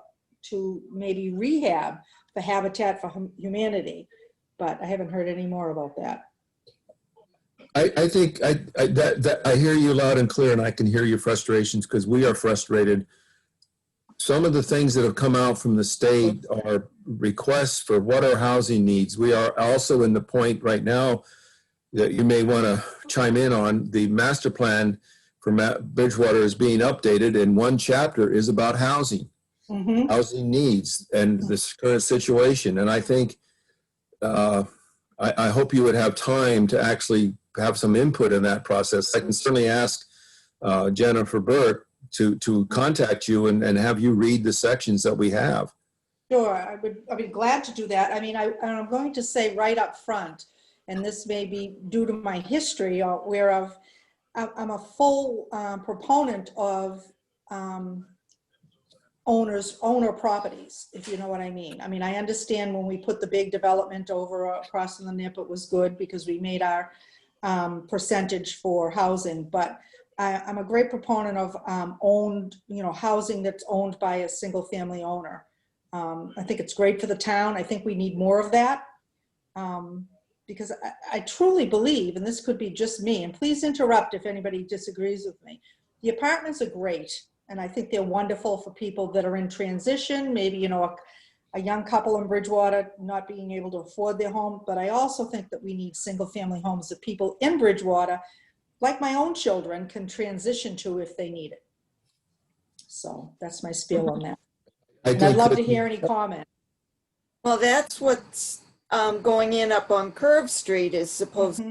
to maybe rehab for Habitat for Humanity, but I haven't heard any more about that. I think I hear you loud and clear, and I can hear your frustrations because we are frustrated. Some of the things that have come out from the state are requests for what our housing needs. We are also in the point right now that you may want to chime in on. The master plan for Bridgewater is being updated, and one chapter is about housing, housing needs, and this current situation. And I think I hope you would have time to actually have some input in that process. I can certainly ask Jennifer Burke to contact you and have you read the sections that we have. Sure, I'd be glad to do that. I mean, I'm going to say right up front, and this may be due to my history, whereof I'm a full proponent of owner properties, if you know what I mean. I mean, I understand when we put the big development over across the NIP, it was good because we made our percentage for housing, but I'm a great proponent of owned, housing that's owned by a single family owner. I think it's great for the town. I think we need more of that because I truly believe, and this could be just me, and please interrupt if anybody disagrees with me. The apartments are great, and I think they're wonderful for people that are in transition, maybe, a young couple in Bridgewater not being able to afford their home. But I also think that we need single family homes that people in Bridgewater, like my own children, can transition to if they need it. So that's my spiel on that. And I'd love to hear any comment. Well, that's what's going in up on Curve Street is supposed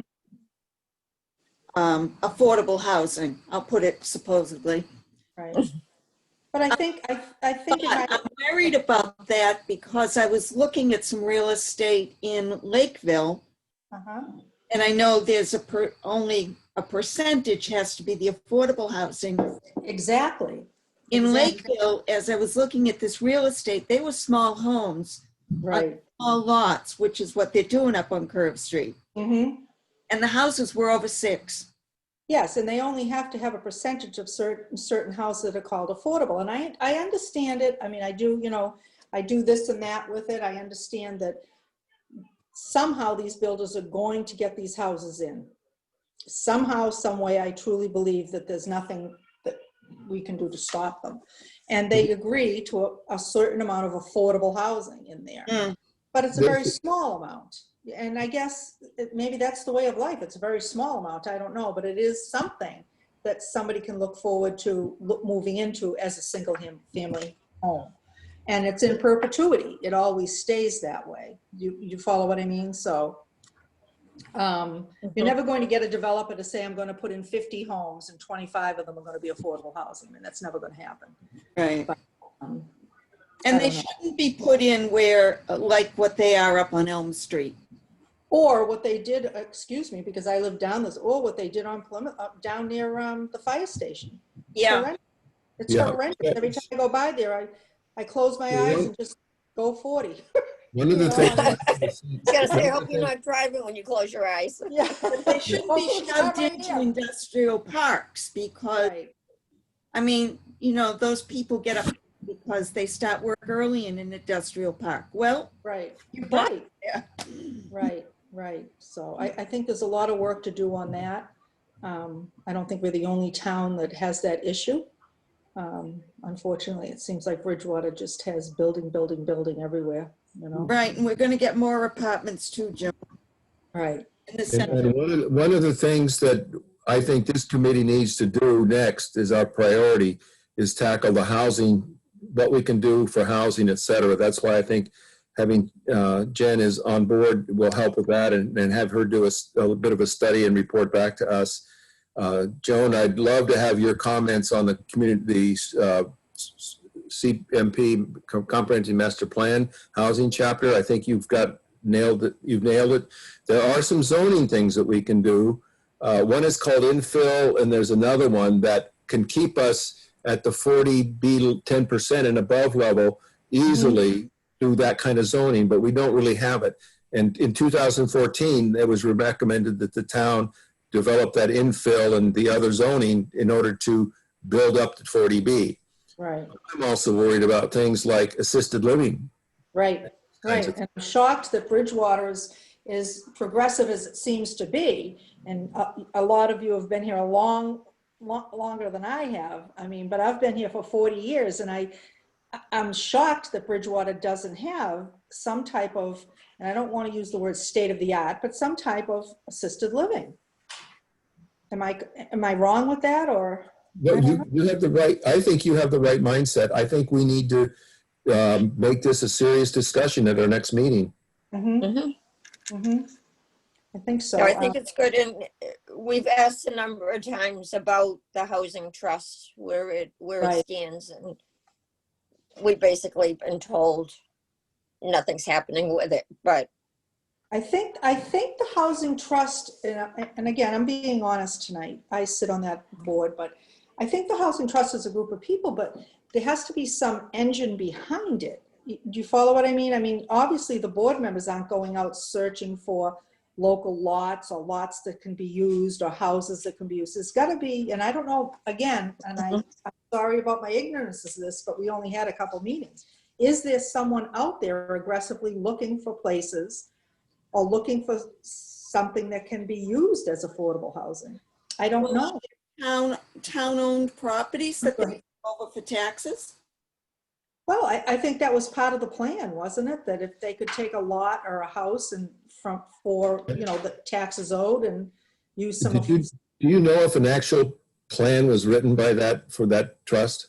affordable housing. I'll put it supposedly. Right. But I think I'm worried about that because I was looking at some real estate in Lakeville, and I know there's only a percentage has to be the affordable housing. Exactly. In Lakeville, as I was looking at this real estate, they were small homes, right? Small lots, which is what they're doing up on Curve Street. And the houses were over 6. Yes, and they only have to have a percentage of certain houses that are called affordable. And I understand it. I mean, I do, I do this and that with it. I understand that somehow these builders are going to get these houses in. Somehow, some way, I truly believe that there's nothing that we can do to stop them. And they agree to a certain amount of affordable housing in there. But it's a very small amount. And I guess maybe that's the way of life. It's a very small amount. I don't know, but it is something that somebody can look forward to moving into as a single family home. And it's in perpetuity. It always stays that way. You follow what I mean? So you're never going to get a developer to say, I'm going to put in 50 homes and 25 of them are going to be affordable housing. I mean, that's never going to happen. Right. But, and they shouldn't be put in where, like what they are up on Elm Street. Or what they did, excuse me, because I live down this, or what they did on Plymouth, down near the fire station. Yeah. It's horrendous. Every time I go by there, I close my eyes and just go 40. One of the things I was gonna say, I hope you're not driving when you close your eyes. Yeah. But they shouldn't be shoved into industrial parks because, I mean, those people get up because they start work early in an industrial park. Well, right. So I think there's a lot of work to do on that. I don't think we're the only town that has that issue. Unfortunately, it seems like Bridgewater just has building everywhere, Right, and we're going to get more apartments too, Jim. Right. And one of the things that I think this committee needs to do next is our priority is tackle the housing, what we can do for housing, et cetera. That's why I think having Jen is on board will help with that and have her do a bit of a study and report back to us. Joan, I'd love to have your comments on the community, CMP, Comprehensive Master Plan Housing Chapter. I think you've nailed it. There are some zoning things that we can do. One is called infill, and there's another one that can keep us at the 40B 10% and above level easily do that kind of zoning, but we don't really have it. And in 2014, it was recommended that the town develop that infill and the other zoning in order to build up to 40B. Right, I'm also worried about things like assisted living. right, right. And I'm shocked that Bridgewater is progressive as it seems to be. And a lot of you have been here longer than I have. I mean, but I've been here for 40 years, and I'm shocked that Bridgewater doesn't have some type of, and I don't want to use the word state of the art, but some type of assisted living. Am I wrong with that, or? No, you have the right, I think you have the right mindset. I think we need to make this a serious discussion at our next meeting. I think so. No, I think it's good, and we've asked a number of times about the housing trust, where it Right. stands, and we've basically been told nothing's happening with it, but I think the housing trust, and again, I'm being honest tonight, I sit on that board, but I think the housing trust is a group of people, but there has to be some engine behind it. Do you follow what I mean? I mean, obviously the board members aren't going out searching for local lots or lots that can be used or houses that can be used. There's got to be, and I don't know, again, and I'm sorry about my ignorance of this, but we only had a couple meetings. Is there someone out there aggressively looking for places or looking for something that can be used as affordable housing? I don't know. Town-owned properties that they give over for taxes? Well, I think that was part of the plan, wasn't it? That if they could take a lot or a house and for the taxes owed and use some of. Do you know if an actual plan was written by for that trust?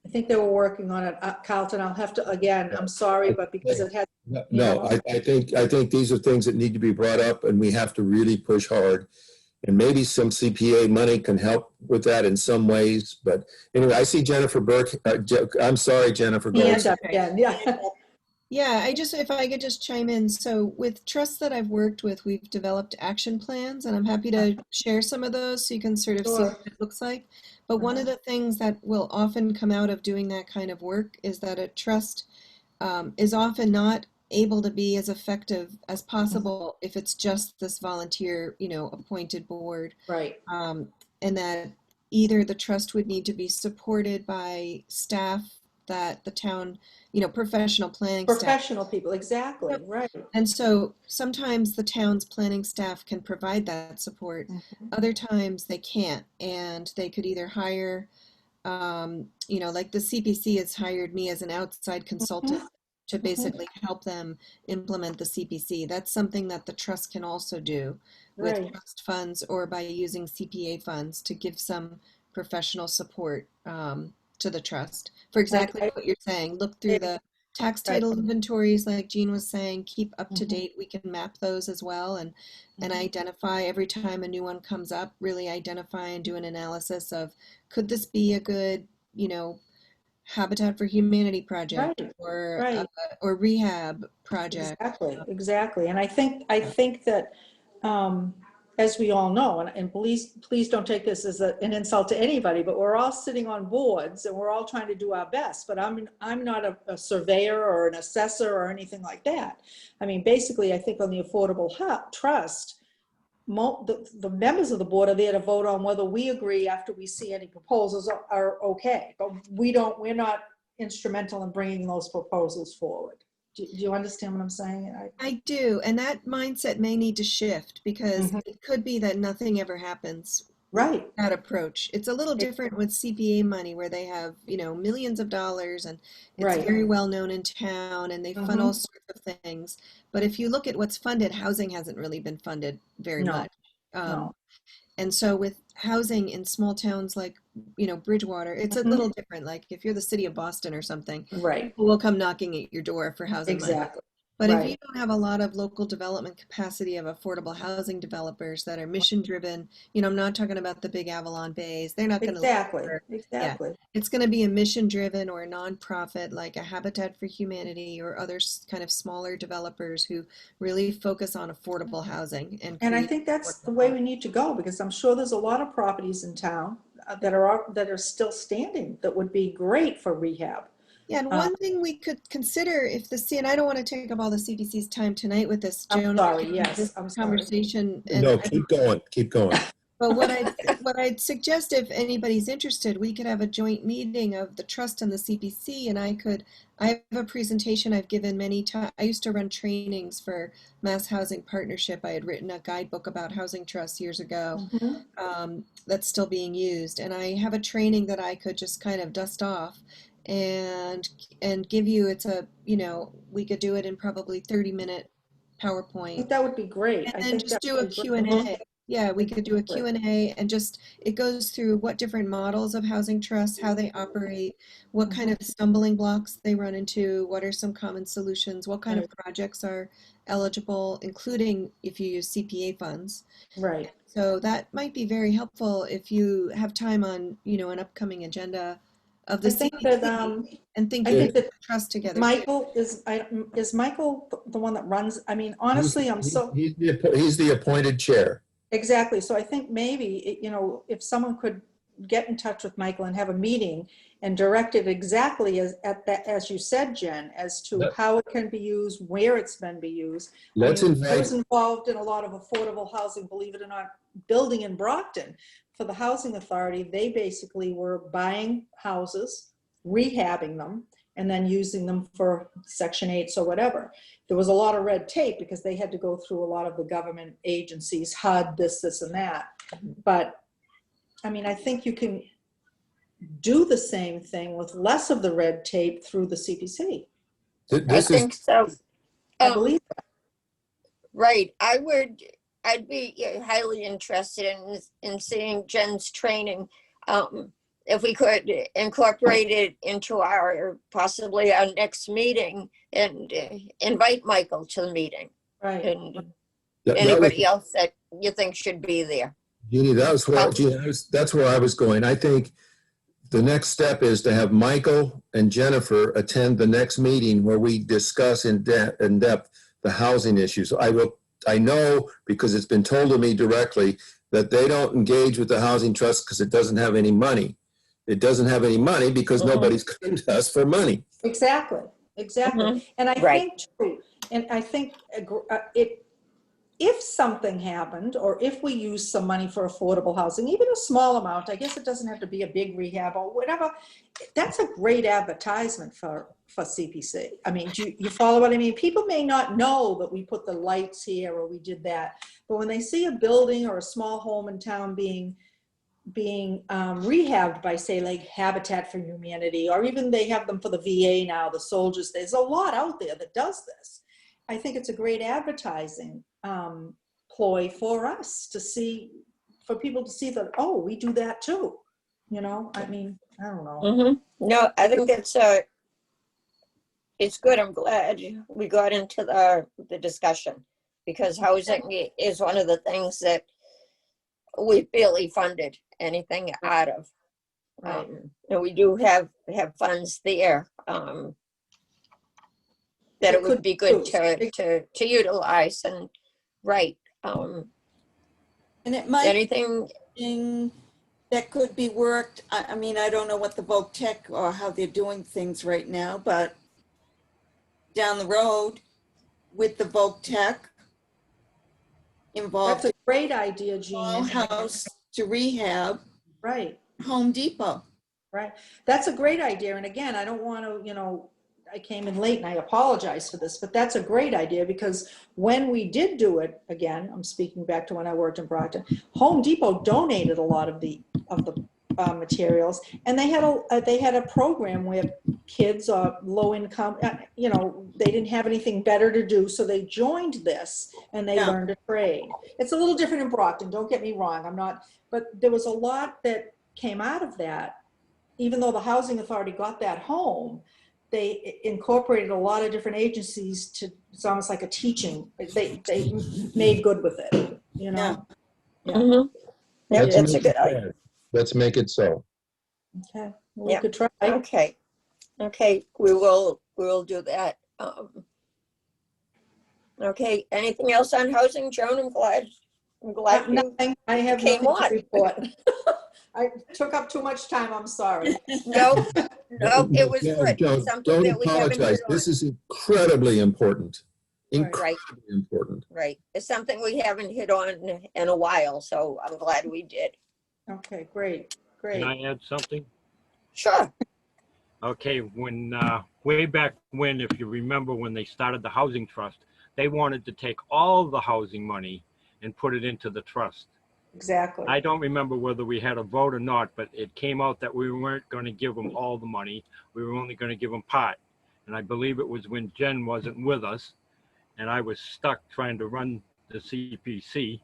I think they were working on it. Carlton, I'll have to, again, I'm sorry, but because it has. No, I think these are things that need to be brought up, and we have to really push hard. And maybe some CPA money can help with that in some ways. But anyway, I see Jennifer Burke. I'm sorry, Jennifer. Hand up again, yeah. Yeah, if I could just chime in. So with trusts that I've worked with, we've developed action plans, and I'm happy to share some of those so you can sort of see what it looks like. But one of the things that will often come out of doing that kind of work is that a trust is often not able to be as effective as possible if it's just this volunteer, appointed board. Right. And that either the trust would need to be supported by staff that the town, professional planning staff. Professional people, exactly, Yep. right. And so sometimes the town's planning staff can provide that support. Other times they can't, and they could either hire, like the CPC has hired me as an outside consultant to basically help them implement the CPC. That's something that the trust can also do with trust funds or by using CPA funds to give some professional support to the trust for exactly what you're saying. Look through the tax title inventories, like Jean was saying, keep up to date. We can map those as well and identify every time a new one comes up, really identify and do an analysis of, could this be a good, Habitat for Humanity project or rehab project. Exactly. And I think that, as we all know, and please don't take this as an insult to anybody, but we're all sitting on boards and we're all trying to do our best. But I'm not a surveyor or an assessor or anything like that. I mean, basically, I think on the Affordable Trust, the members of the board are there to vote on whether we agree after we see any proposals are okay. But we're not instrumental in bringing those proposals forward. Do you understand what I'm saying? I do. And that mindset may need to shift because it could be that nothing ever happens. Right. That approach. It's a little different with CPA money where they have, millions of dollars and it's very well known in town and they fund all sorts of things. But if you look at what's funded, housing hasn't really been funded very much. No. And so with housing in small towns like, Bridgewater, it's a little different. Like if you're the city of Boston or something, people will come knocking at your door for housing money. But if you don't have a lot of local development capacity of affordable housing developers that are mission driven, I'm not talking about the big Avalon Bays. They're not going to Exactly. It's going to be a mission driven or a nonprofit like a Habitat for Humanity or other kind of smaller developers who really focus on affordable housing. And I think that's the way we need to go because I'm sure there's a lot of properties in town that are still standing that would be great for rehab. Yeah, and one thing we could consider if and I don't want to take up all the CPC's time tonight with this, I'm Joan. sorry, yes, This I'm sorry. conversation, and No, keep going, keep going. but what I'd suggest, if anybody's interested, we could have a joint meeting of the trust and the CPC, and I have a presentation I've given many times. I used to run trainings for Mass Housing Partnership. I had written a guidebook about housing trusts years ago. That's still being used, and I have a training that I could just kind of dust off and give you. It's a, we could do it in probably 30-minute I PowerPoint, think that would be great. I and then think just that do a would be Q&A. great. Yeah, we could do a Great. Q&A, and just, it goes through what different models of housing trusts, how they operate, what kind of stumbling blocks they run into, what are some common solutions, what kind of projects are eligible, including if you use CPA funds. Right. So that might be very helpful if you have time on, an upcoming agenda of the I think CPC, that, and think I of think the that trust together. Michael is Michael the one that runs? I mean, honestly, I'm so. He's the appointed chair. Exactly. So I think maybe, if someone could get in touch with Michael and have a meeting and direct it exactly as you said, Jen, as to how it can be used, where it's been be used. I was involved in a lot of affordable housing, believe it or not, building in Brockton for the Housing Authority. They basically were buying houses, rehabbing them, and then using them for Section 8s or whatever. There was a lot of red tape because they had to go through a lot of the government agencies, HUD, this, and that. But I mean, I think you can do the same thing with less of the red tape through the CPC. I think so. I believe that. Right. I'd be highly interested in seeing Jen's training. If we could incorporate it into possibly our next meeting, and invite Michael to the meeting. Right. And anybody else that you think should be there. Jeannie, that's where I was going. I think the next step is to have Michael and Jennifer attend the next meeting where we discuss in depth the housing issues. I know, because it's been told to me directly, that they don't engage with the housing trust because it doesn't have any money. It doesn't have any money because nobody's come to us for money. Exactly. And I think too, and I think if something happened, or if we use some money for affordable housing, even a small amount, I guess it doesn't have to be a big rehab or whatever, that's a great advertisement for CPC. I mean, do you follow what I mean? People may not know that we put the lights here or we did that, but when they see a building or a small home in town being rehabbed by, say, like Habitat for Humanity, or even they have them for the VA now, the soldiers, there's a lot out there that does this. I think it's a great advertising ploy for us to see, for people to see that, oh, we do that too. I mean, I don't know. No, I think it's good. I'm glad we got into the discussion, because housing is one of the things that we barely funded anything out of. And we do have funds there that it would be good to utilize. And and it might anything that could be worked. I mean, I don't know what the Voc Tech or how they're doing things right now, but down the road with the Voc Tech involved. That's a great idea, Jean. House to rehab. Right. Home Depot. Right. That's a great idea. And again, I don't want to, I came in late and I apologize for this, but that's a great idea, because when we did do it, again, I'm speaking back to when I worked in Brockton, Home Depot donated a lot of the materials, and they had a program where kids are low income, they didn't have anything better to do, so they joined this and they learned a trade. It's a little different in Brockton, don't get me wrong, but there was a lot that came out of that. Even though the Housing Authority got that home, they incorporated a lot of different agencies it's almost like a teaching. They made good with it, Yeah. that's a good idea. Let's make it so. Okay, well, we could try. Okay, we will do that. Okay, anything else on housing, Joan? I'm glad Nothing. I have came nothing to on. report. I took up too much time, I'm sorry. No, no, it was No, good. Don't Something don't that we haven't apologize. hit on. This is incredibly important. Right. Incredibly important. Right. It's something we haven't hit on in a while, so I'm glad we did. Okay, great, great. Can I add something? Sure. Okay, when, way back when, if you remember, when they started the housing trust, they wanted to take all the housing money and put it into the trust. Exactly. I don't remember whether we had a vote or not, but it came out that we weren't going to give them all the money. We were only going to give them part. And I believe it was when Jen wasn't with us and I was stuck trying to run the CPC.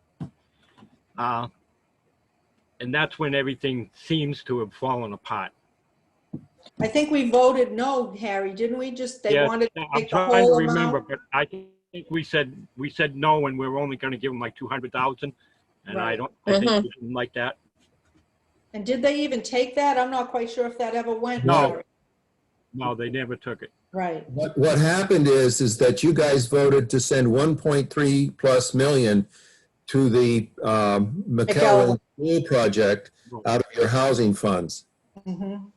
And that's when everything seems to have fallen apart. I think we voted no, Harry, didn't we? Just, they Yeah, wanted to I'm take the trying to whole remember, amount? but I think we said no, and we were only going to give them like 200,000. And I Right. think we didn't like that. And did they even take that? I'm not quite sure if that ever went. No. Harry. No, they never took it. Right. What happened is that you guys voted to send 1.3 plus million to the McElwain School project out of your housing funds. Mhm.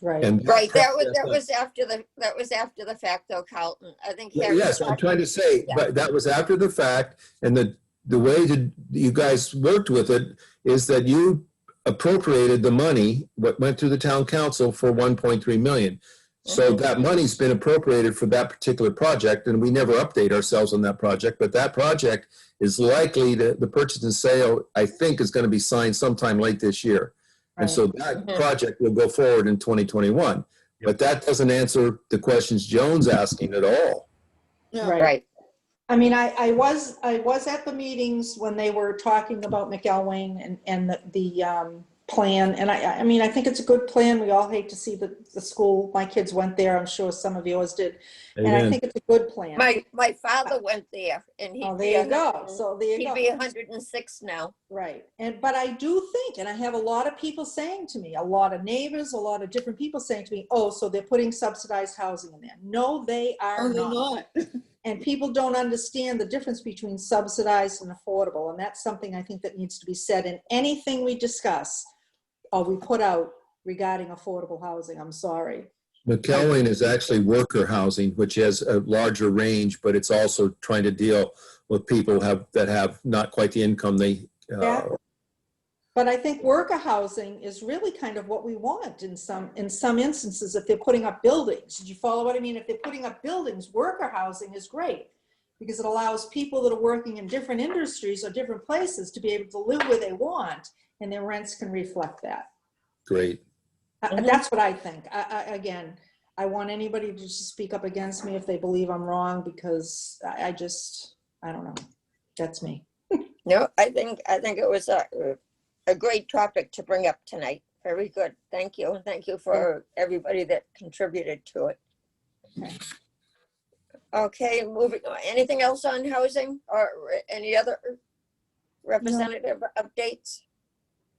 Right. And Right. That was after the fact, though, Carlton. I think Harry. Yes, I'm trying to say, Yeah. but that was after the fact, and the way that you guys worked with it is that you appropriated the money, what went through the town council for 1.3 million. So that money's been appropriated for that particular project, and we never update ourselves on that project, but that project is likely to, the purchase and sale, I think, is going to be signed sometime late this year. And so that project will go forward in 2021. But that doesn't answer the questions Joan's asking at all. Right. I mean, I was at the meetings when they were talking about McElwain and the plan. And I mean, I think it's a good plan. We all hate to see the school. My kids went there. I'm sure some of yours did. And I Amen. think it's a good plan. My father went there, and Oh, there you go. So there you he'd go. be 106 now. Right. But I do think, and I have a lot of people saying to me, a lot of neighbors, a lot of different people saying to me, oh, so they're putting subsidized housing in there. No, they are not. And people don't understand the difference between subsidized and affordable. And that's something I think that needs to be said in anything we discuss or we put out regarding affordable housing. I'm sorry. McElwain is actually worker housing, which has a larger range, but it's also trying to deal with people that have not quite the income they. But I think worker housing is really kind of what we want in some instances if they're putting up buildings. Did you follow what I mean? If they're putting up buildings, worker housing is great because it allows people that are working in different industries or different places to be able to live where they want, and their rents can reflect that. Great. That's what I think. Again, I want anybody to just speak up against me if they believe I'm wrong because I don't know. That's me. No, I think it was a great topic to bring up tonight. Very good. Thank you. And thank you for everybody that contributed to it. Okay, moving on. Anything else on housing or any other representative updates?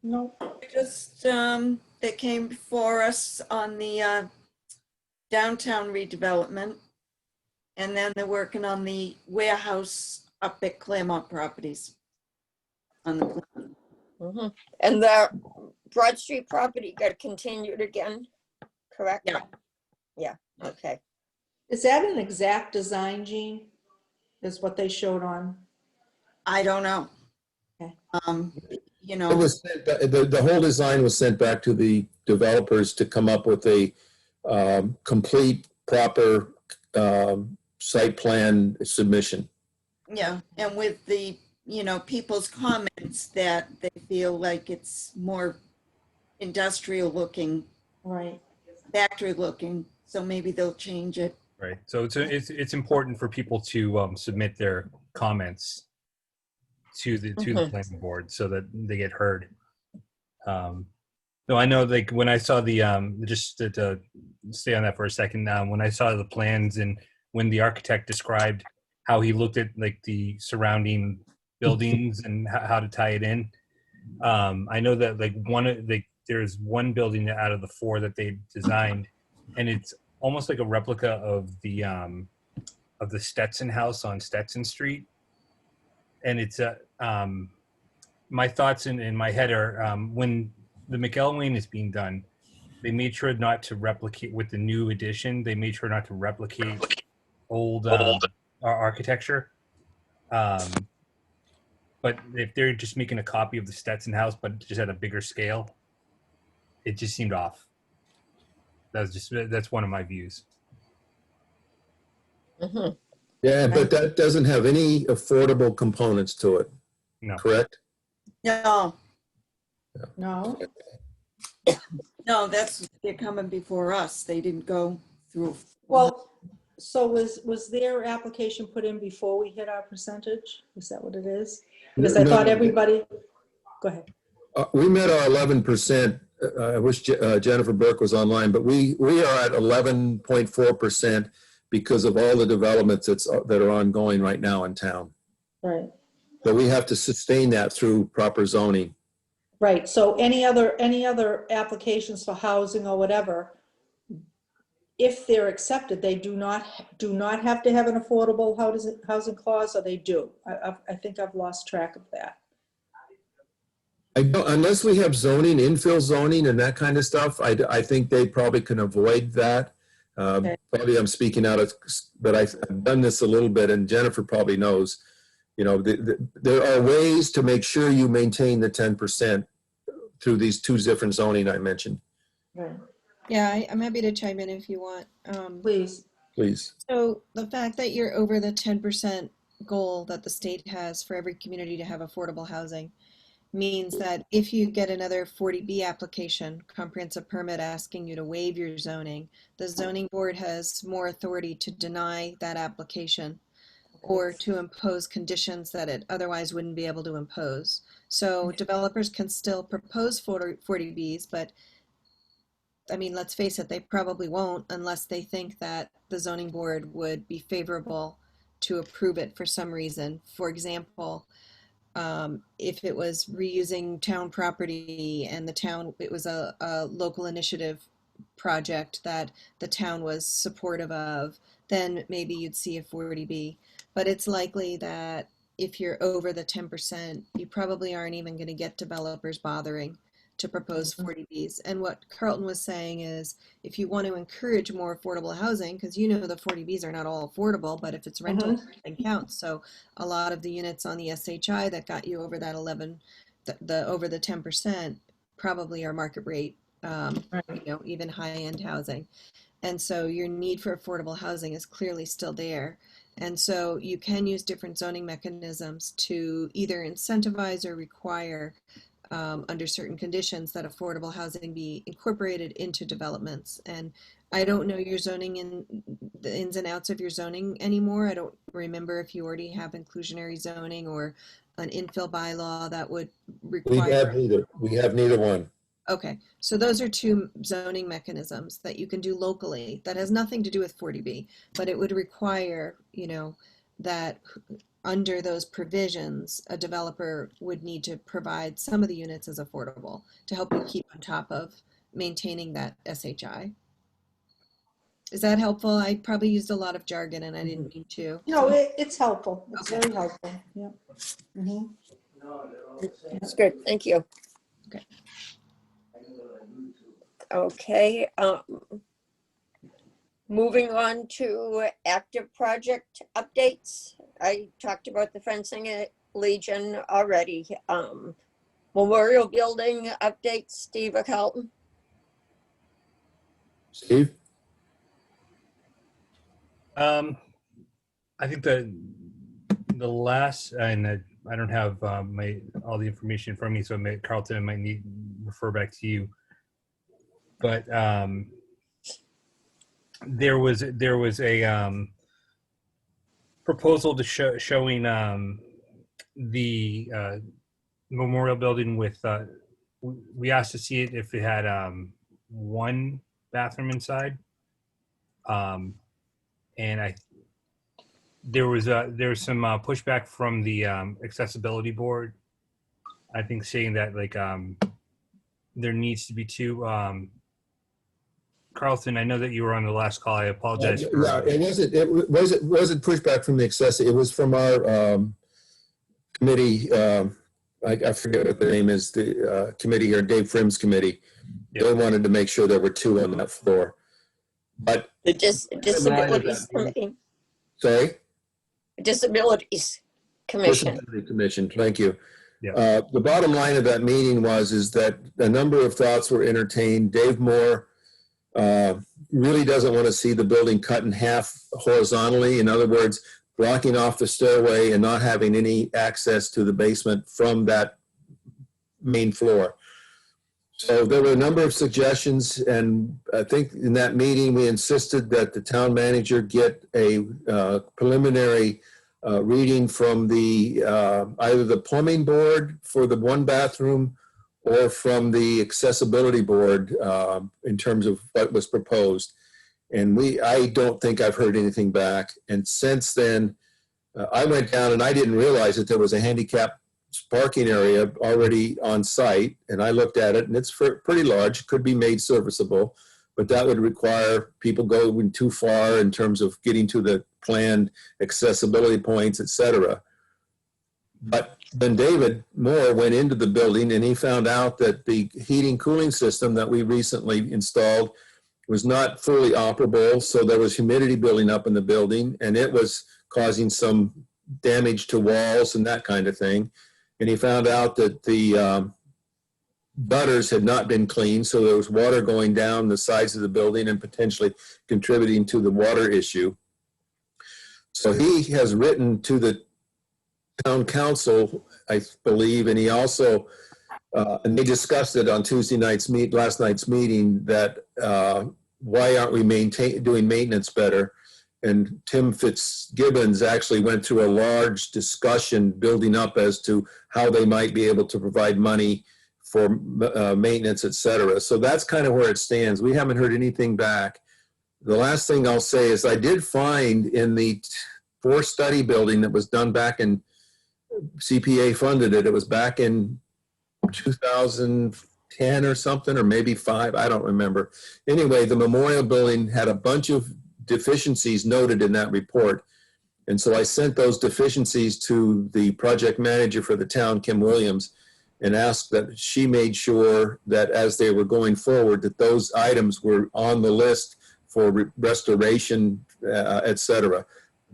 No, just they came before us on the downtown redevelopment, and then they're working on the warehouse up at Claremont Properties. On the plan. And the Broad Street property got continued again, correct? Yeah. Yeah, okay. Is that an exact design, Jean? Is what they showed on? I don't know. Okay. You It know, was sent, the whole design was sent back to the developers to come up with a complete, proper site plan submission. yeah, and with the, people's comments that they feel like it's more industrial looking, Right. factory looking, so maybe they'll change it. Right. So it's important for people to submit their comments to the planning board so that they get heard. No, I know, like when I saw the just to stay on that for a second, when I saw the plans and when the architect described how he looked at like the surrounding buildings and how to tie it in, I know that like there's one building out of the four that they designed, and it's almost like a replica of the Stetson house on Stetson Street. And it's my thoughts in my head are when the McElwain is being done, they made sure not to replicate with the new addition. They made sure not to replicate old architecture. But if they're just making a copy of the Stetson house, but just at a bigger scale, it just seemed off. That's one of my views. Mm-hmm. Yeah, but that doesn't have any affordable components to it, No. correct? No, No, no, they're coming before us. They didn't go through. well, so was their application put in before we hit our percentage? Is that what it is? Because I No, thought everybody, go ahead. We met our 11%. I wish Jennifer Burke was online, but we are at 11.4% because of all the developments that are ongoing right now in town. Right, But we have to sustain that through proper zoning. right. So any other applications for housing or whatever, if they're accepted, they do not have to have an affordable housing clause, or they do? I think I've lost track of that. I don't, unless we have zoning, infill zoning and that kind of stuff, I think they probably can avoid that. Okay. Probably I'm speaking out of, but I've done this a little bit, and Jennifer probably knows, you know, there are ways to make sure you maintain the 10% through these two different zoning I mentioned. Right. Yeah, I'm happy to chime in if you want. Please. Please. So the fact that you're over the 10% goal that the state has for every community to have affordable housing means that if you get another 40B application, comprehensive permit asking you to waive your zoning, the zoning board has more authority to deny that application or to impose conditions that it otherwise wouldn't be able to impose. So developers can still propose 40Bs, but I mean, let's face it, they probably won't unless they think that the zoning board would be favorable to approve it for some reason. For example, if it was reusing town property and it was a local initiative project that the town was supportive of, then maybe you'd see a 40B. But it's likely that if you're over the 10%, you probably aren't even going to get developers bothering to propose 40Bs. And what Carlton was saying is, if you want to encourage more affordable housing, because you know the 40Bs are not all affordable, but if it's rental, everything counts. So a lot of the units on the SHI that got you over that 11, over the 10%, probably are market rate, you know, even high-end housing. And so your need for affordable housing is clearly still there. And so you can use different zoning mechanisms to either incentivize or require under certain conditions that affordable housing be incorporated into developments. And I don't know your zoning and the ins and outs of your zoning anymore. I don't remember if you already have inclusionary zoning or an infill bylaw that would require. We have neither one. Okay, so those are two zoning mechanisms that you can do locally that has nothing to do with 40B, but it would require, you know, that under those provisions, a developer would need to provide some of the units as affordable to help you keep on top of maintaining that SHI. Is that helpful? I probably used a lot of jargon and I didn't mean to. No, it's helpful. It's very helpful. Yeah. That's good. Thank you. Okay. Okay. Moving on to active project updates. I talked about the fencing at Legion already. Memorial building updates, Steve or Carlton? Steve? I think the last, and I don't have all the information from me, so Carlton, I might need refer back to you. But there was a proposal to showing the memorial building with. We asked to see it if it had one bathroom inside, and there was some pushback from the accessibility board. I think saying that like there needs to be two. Carlton, I know that you were on the last call. I apologize. Yeah, it wasn't pushback from the access. It was from our committee I forget what the name is, the committee here, Dave Frim's committee. They wanted to make sure there were 2 on that floor. But The Disabilities Committee, sorry? Disabilities Commission. Disability Commission, thank you. Yeah. The bottom line of that meeting is that a number of thoughts were entertained. Dave Moore really doesn't want to see the building cut in half horizontally. In other words, blocking off the stairway and not having any access to the basement from that main floor. So there were a number of suggestions, and I think in that meeting we insisted that the town manager get a preliminary reading from the either the plumbing board for the 1 bathroom or from the accessibility board in terms of what was proposed. And I don't think I've heard anything back. And since then, I went down and I didn't realize that there was a handicap parking area already on site. And I looked at it and it's pretty large, could be made serviceable, but that would require people going too far in terms of getting to the planned accessibility points, et cetera. But then David Moore went into the building and he found out that the heating cooling system that we recently installed was not fully operable. So there was humidity building up in the building and it was causing some damage to walls and that kind of thing. And he found out that the gutters had not been cleaned. So there was water going down the sides of the building and potentially contributing to the water issue. So he has written to the town council, I believe, and he also, and they discussed it on last night's meeting, that why aren't we doing maintenance better? And Tim Fitzgibbons actually went through a large discussion building up as to how they might be able to provide money for maintenance, et cetera. So that's kind of where it stands. We haven't heard anything back. The last thing I'll say is I did find in the 4 study building that was done back in, CPA funded it, it was back in 2010 or something, or maybe 5, I don't remember. Anyway, the memorial building had a bunch of deficiencies noted in that report. And so I sent those deficiencies to the project manager for the town, Kim Williams, and asked that she made sure that as they were going forward, that those items were on the list for restoration, et cetera.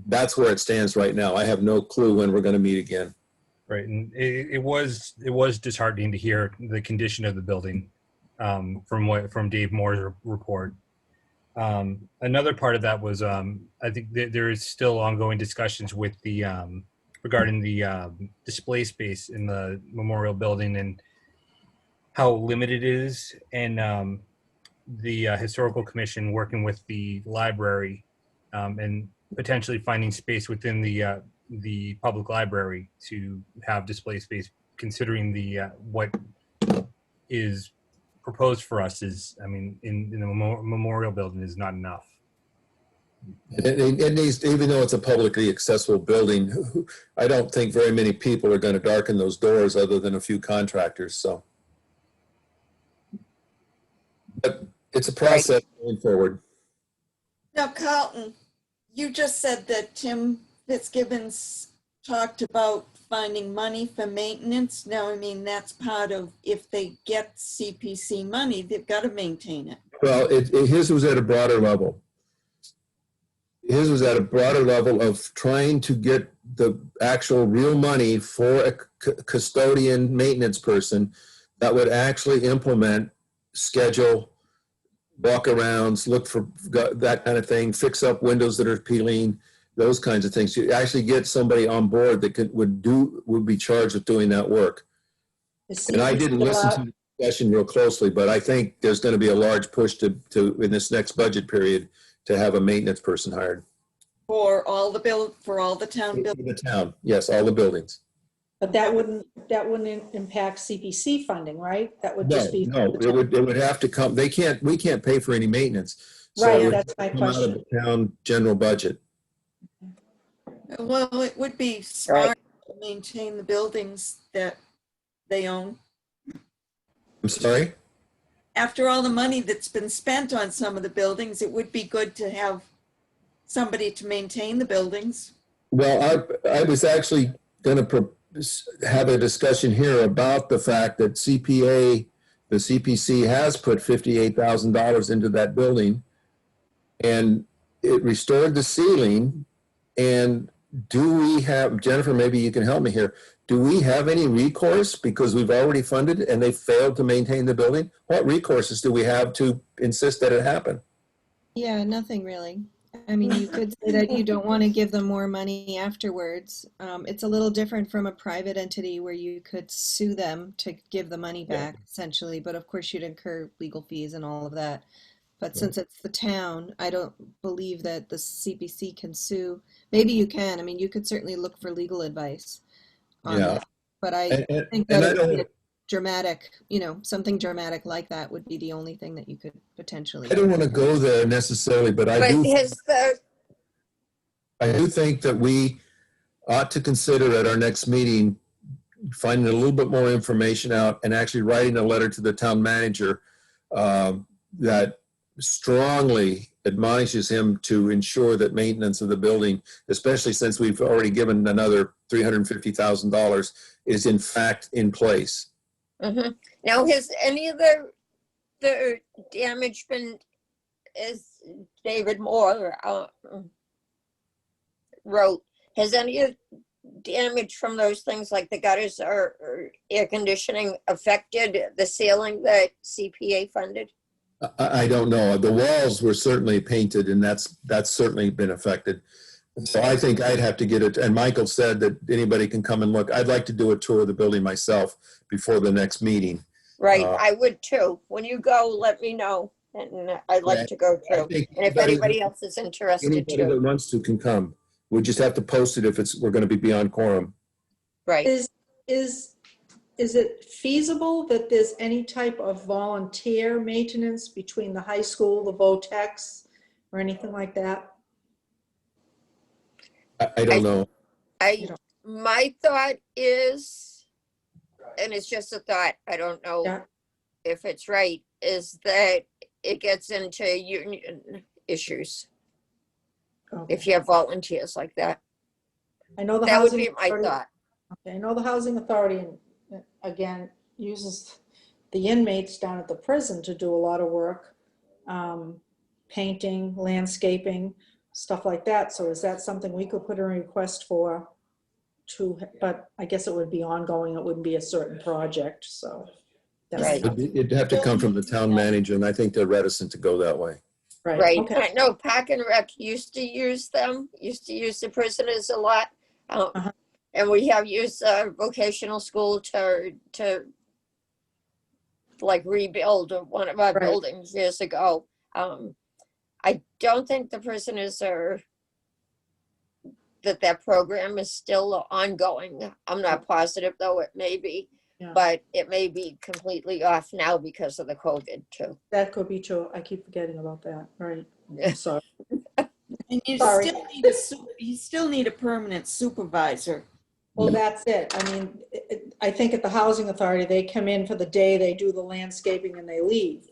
That's where it stands right now. I have no clue when we're going to meet again. Right, and it was disheartening to hear the condition of the building from Dave Moore's report. Another part of that was I think there is still ongoing discussions with the regarding the display space in the memorial building and how limited it is, and the historical commission working with the library and potentially finding space within the public library to have display space, considering the what is proposed for us is, I mean, in the memorial building is not enough. It needs, even though it's a publicly accessible building, I don't think very many people are going to darken those doors other than a few contractors. So, but it's a process going forward. Now, Carlton, you just said that Tim Fitzgibbons talked about finding money for maintenance. Now, I mean, that's part of, if they get CPC money, they've got to maintain it. Well, his was at a broader level. His was at a broader level of trying to get the actual real money for a custodian maintenance person that would actually implement, schedule, walk-arounds, look for that kind of thing, fix up windows that are peeling, those kinds of things. You actually get somebody on board that would be charged with doing that work. And I didn't listen to the discussion real closely, but I think there's going to be a large push to in this next budget period to have a maintenance person hired. For all the town buildings? For the town, yes, all the buildings. But that wouldn't impact CPC funding, right? That would just be. No, it would have to come, we can't pay for any maintenance. So Right, it would that's my come out of question. the town general budget. Well, it would be smart to maintain the buildings that they own. I'm sorry? After all the money that's been spent on some of the buildings, it would be good to have somebody to maintain the buildings. Well, I was actually going to have a discussion here about the fact that the CPC has put $58,000 into that building, and it restored the ceiling. And do we have, Jennifer, maybe you can help me here. Do we have any recourse because we've already funded and they failed to maintain the building? What recourses do we have to insist that it happen? Yeah, nothing really. I mean, you could say that you don't want to give them more money afterwards. It's a little different from a private entity where you could sue them to give the money back, essentially. But of course, you'd incur legal fees and all of that. But since it's the town, I don't believe that the CPC can sue. Maybe you can. I mean, you could certainly look for legal advice on Yeah. that. But I And think and that I it would be don't, dramatic, something dramatic like that would be the only thing that you could potentially I don't do. want to go there necessarily, but But I do think that we ought to consider at our next meeting finding a little bit more information out and actually writing a letter to the town manager that strongly admonishes him to ensure that maintenance of the building, especially since we've already given another $350,000, is in fact in place. Mhm. Now, has any of the damage been, as David Moore wrote, has any of damage from those things like the gutters or air conditioning affected the ceiling that CPA funded? I don't know. The walls were certainly painted, and that's certainly been affected. So I think I'd have to get it. And Michael said that anybody can come and look. I'd like to do a tour of the building myself before the next meeting. Right, I would too. When you go, let me know, and I'd like to go too. And if anybody else is interested Anybody too. that wants to can come. We just have to post it if we're going to be beyond quorum. Right. Is it feasible that there's any type of volunteer maintenance between the high school, the VOTEX, or anything like that? I don't know. My thought is, and it's just a thought, I don't know if it's right, is that it gets into union issues if you have volunteers like that. I know the That would housing be my authority- thought. Okay, I know the housing authority, again, uses the inmates down at the prison to do a lot of work, painting, landscaping, stuff like that. So is that something we could put in a request for but I guess it would be ongoing. It wouldn't be a certain project, so. Right. It'd have to come from the town manager, and I think they're reticent to go that way. Right. Okay. I know Park and Rec used to use the prisoners a lot. And we have used vocational school to like rebuild one of our buildings years ago. I don't think the prisoners that program is still ongoing. I'm not positive, though. It may be, but it may be completely off now because of the COVID too. That could be true. I keep forgetting about that. Right. I'm sorry. And you Sorry. still need a permanent supervisor. Well, that's it. I mean, I think at the housing authority, they come in for the day, they do the landscaping and they leave.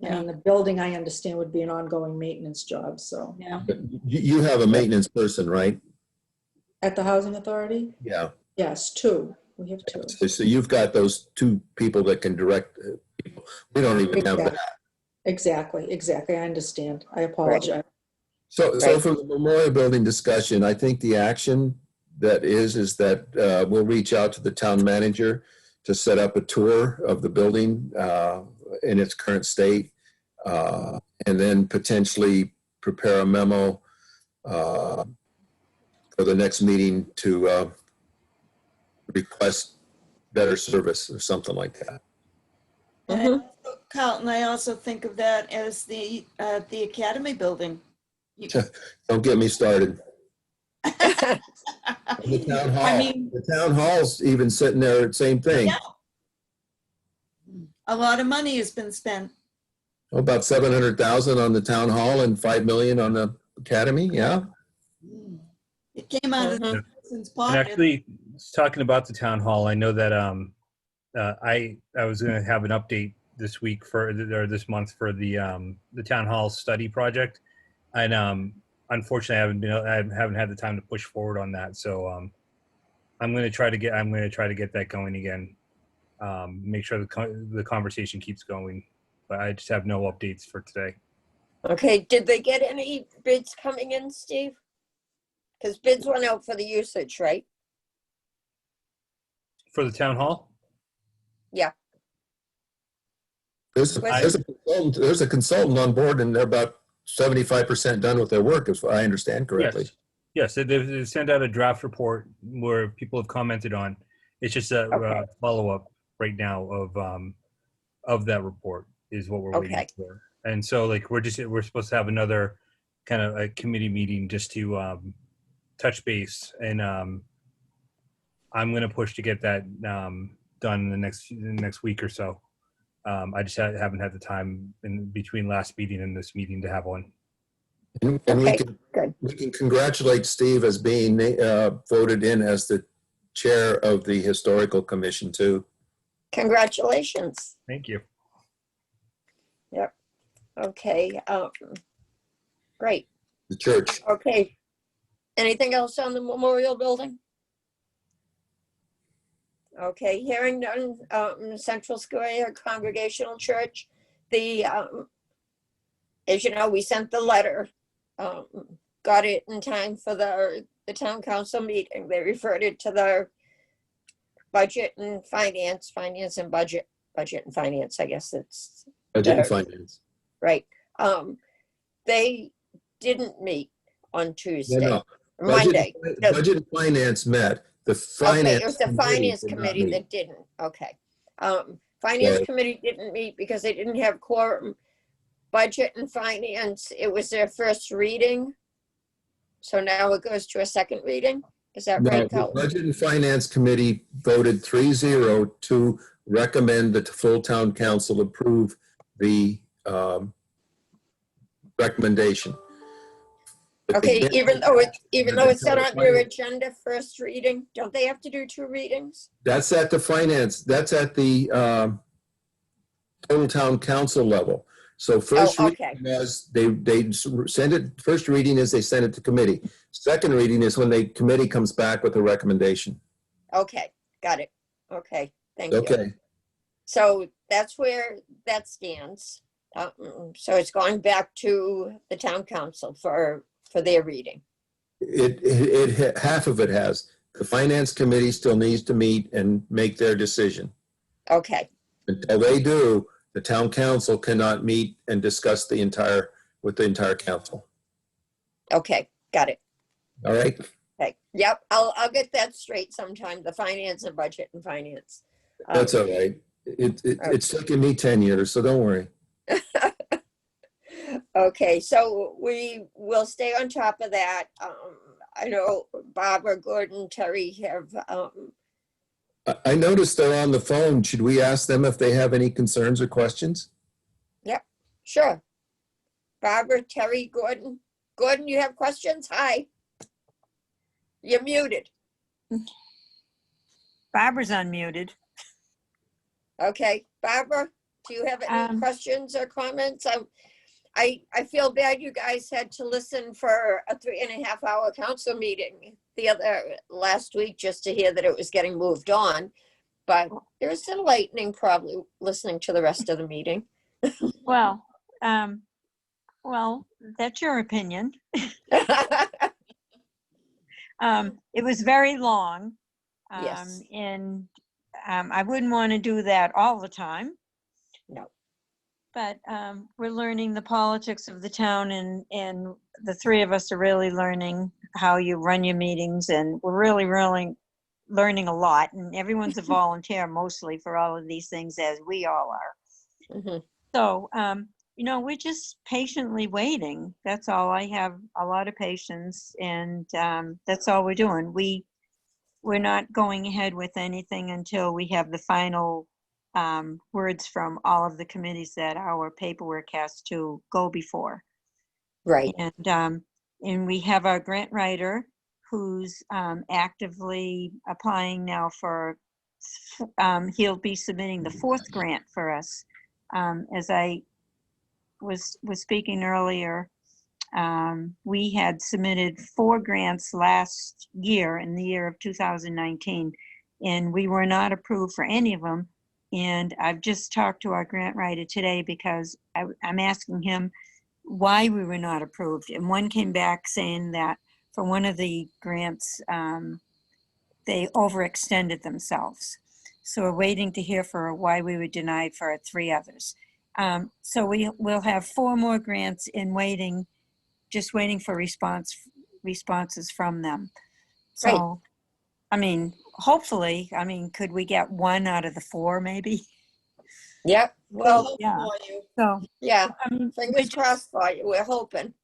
I mean, the building, I understand, would be an ongoing maintenance job, so. Yeah. But you have a maintenance person, right? At the housing authority? Yeah. Yes, two. We have two. So you've got those two people that can direct people. We don't even have that. Exactly. I understand. I apologize. So for the memorial building discussion, I think the action that is that we'll reach out to the town manager to set up a tour of the building in its current state, and then potentially prepare a memo for the next meeting to request better service or something like that. And Carlton, I also think of that as the academy building. Don't get me started. The town hall. I mean, the town hall's even sitting there, same thing. Yeah. A lot of money has been spent. About 700,000 on the town hall and 5 million on the academy. Yeah. It came out of the person's And pocket. actually, talking about the town hall, I know that I was going to have an update this week or this month for the town hall study project, and unfortunately, I haven't had the time to push forward on that. So I'm going to try to get that going again. Make sure the conversation keeps going, but I just have no updates for today. Okay, did they get any bids coming in, Steve? Because bids went out for the usage, right? For the town hall? Yeah. There's a consultant on board, and they're about 75% done with their work, if I understand correctly. Yes. They sent out a draft report where people have commented on. It's just a Okay. follow-up right now of that report is what we're waiting for. And so like we're supposed to have another kind of a committee meeting just to touch base, and I'm going to push to get that done in the next week or so. I just haven't had the time in between last meeting and this meeting to have one. And Good. we can congratulate Steve as being voted in as the chair of the Historical Commission too. Congratulations. Thank you. Yep. Okay. Great. The church. Okay. Anything else on the memorial building? Okay, hearing none, Central Square Congregational Church, as you know, we sent the letter, got it in time for the town council meeting. They referred it to their budget and finance and budget and finance, I guess it's. Budget and finance. Right. They didn't meet on Tuesday. No. Monday. Budget and finance met. The finance. Okay, it was the finance committee that didn't. Okay. Finance committee didn't meet because they didn't have quorum. Budget and finance, it was their first reading. So now it goes to a second reading. Is that right, The Colin? Budget and Finance Committee voted 3-0 to recommend that the full town council approve the recommendation. But Okay, even though it's not on your agenda, first reading, don't they have to do 2 readings? That's at the finance, that's at the total town council level. So first reading was they send it, first reading is they send it to committee. Second reading is when the committee comes back with a recommendation. Okay, got it. Okay, thank you. Okay. So that's where that stands. So it's going back to the town council for their reading. It half of it has. The finance committee still needs to meet and make their decision. Okay. Until they do, the town council cannot meet and discuss with the entire council. Okay, got it. All right. Okay. Yep, I'll get that straight sometime. The finance and budget and finance. That's all right. It's taken me 10 years, so don't worry. Okay, so we will stay on top of that. I know Barbara, Gordon, Terry have. I noticed they're on the phone. Should we ask them if they have any concerns or questions? Yep, sure. Barbara, Terry, Gordon. Gordon, you have questions? Hi. You're muted. Barbara's unmuted. Okay, Barbara, do you have any questions or comments? I feel bad you guys had to listen for a 3.5-hour council meeting last week just to hear that it was getting moved on. But it was enlightening probably listening to the rest of the meeting. Well, that's your opinion. It was very long. Yes. And I wouldn't want to do that all the time. No. But we're learning the politics of the town, and the 3 of us are really learning how you run your meetings, and we're really learning a lot, and everyone's a volunteer mostly for all of these things, as we all are. Mm-hmm. So, we're just patiently waiting. That's all. I have a lot of patience, and that's all we're doing. We're not going ahead with anything until we have the final words from all of the committees that our paperwork has to go before. Right. And we have our grant writer who's actively applying now for, he'll be submitting the 4th grant for us. As I was speaking earlier, We had submitted 4 grants last year, in the year of 2019, and we were not approved for any of them. And I've just talked to our grant writer today because I'm asking him why we were not approved. And one came back saying that for one of the grants, they overextended themselves. So we're waiting to hear for why we were denied for 3 others. So we'll have 4 more grants in waiting, just waiting for responses from them. So, Right. I mean, hopefully, could we get 1 out of the 4 maybe? Yep. Well, Hope yeah. for you. So, yeah, we're fingers just- crossed for you. We're hoping.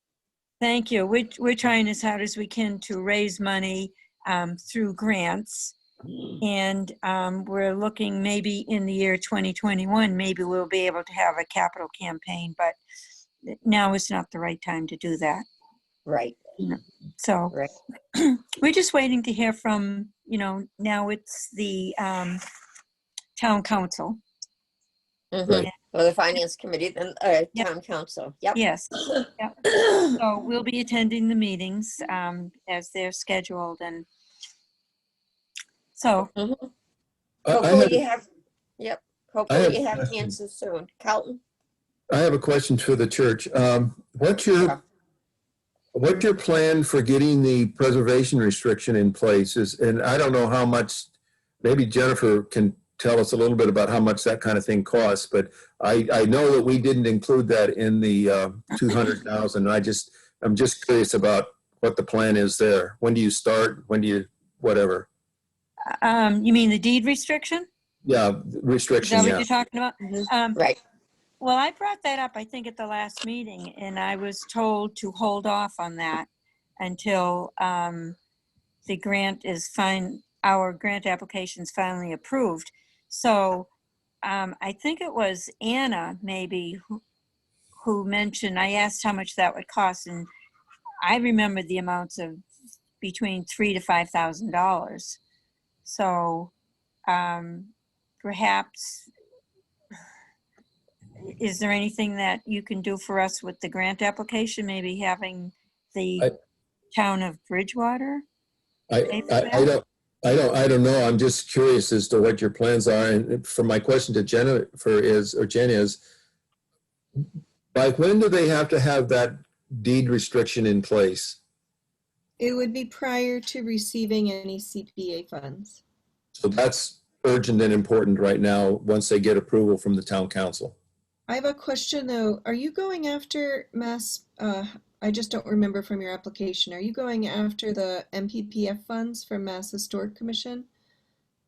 Thank you. We're trying as hard as we can to raise money through grants. And we're looking maybe in the year 2021, maybe we'll be able to have a capital campaign, but now is not the right time to do that. Right. So Right. we're just waiting to hear from, now it's the town council. Mhm. Or the finance committee, then Yep. town council. Yep. Yes. Yep. So we'll be attending the meetings as they're scheduled, and so Mhm. I Hopefully you have, have, yep, hopefully have you a have question. answers soon. Carlton? I have a question for the church. What's your plan for getting the preservation restriction in place? And I don't know how much, maybe Jennifer can tell us a little bit about how much that kind of thing costs, but I know that we didn't include that in the 200,000. I'm just curious about what the plan is there. When do you start? When do you, whatever? you mean the deed restriction? Yeah, Is restriction, that what yeah. you're talking about? Right. Well, I brought that up, I think, at the last meeting, and I was told to hold off on that until the grant is fine, our grant application's finally approved. So I think it was Anna maybe who mentioned, I asked how much that would cost, and I remembered the amounts of between $3,000 to $5,000. So perhaps, is there anything that you can do for us with the grant application? Maybe having the town of Bridgewater pay for that? I don't know. I'm just curious as to what your plans are. And for my question to Jennifer Jen is, by when do they have to have that deed restriction in place? It would be prior to receiving any CPA funds. So that's urgent and important right now, once they get approval from the town council. I have a question though. Are you going after I just don't remember from your application. Are you going after the MPPF funds from Mass Historic Commission?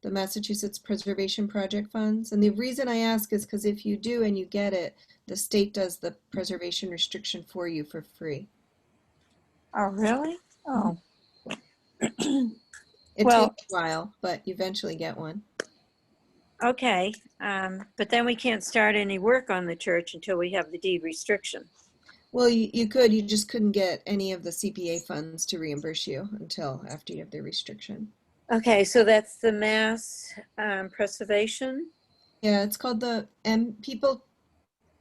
The Massachusetts Preservation Project funds? And the reason I ask is because if you do and you get it, the state does the preservation restriction for you for free. Oh, really? Oh. It Well- takes a while, but you eventually get one. Okay, but then we can't start any work on the church until we have the deed restriction. Well, you could, you just couldn't get any of the CPA funds to reimburse you until after you have the restriction. Okay, so that's the mass preservation? Yeah, it's called people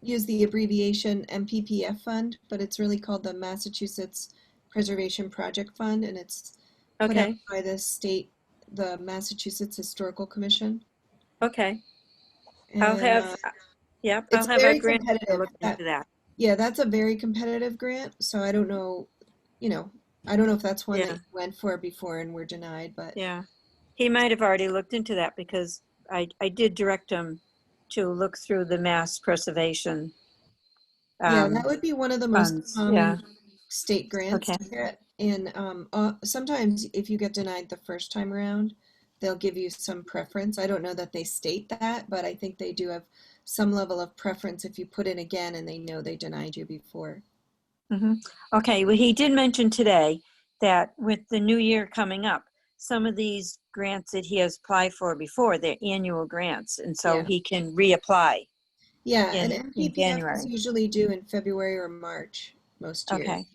use the abbreviation MPPF fund, but it's really called the Massachusetts Preservation Project Fund, and it's put out Okay, by the state, the Massachusetts Historical Commission. okay. I'll And, have, yep, I'll it's have our very grant competitive. look into that. Yeah, that's a very competitive grant, so I don't know, I don't know if that's one that Yeah. you went for before and were denied, but Yeah, he might have already looked into that because I did direct him to look through the mass preservation. yeah, that would be one of the most funds, common yeah. state grants Okay. to get. And sometimes if you get denied the first time around, they'll give you some preference. I don't know that they state that, but I think they do have some level of preference if you put in again and they know they denied you before. Okay, well, he did mention today that with the new year coming up, some of these grants that he has applied for before, they're annual grants, and so Yeah. he can reapply. Yeah, in and MPPF is January. usually due in February or March most years. Okay,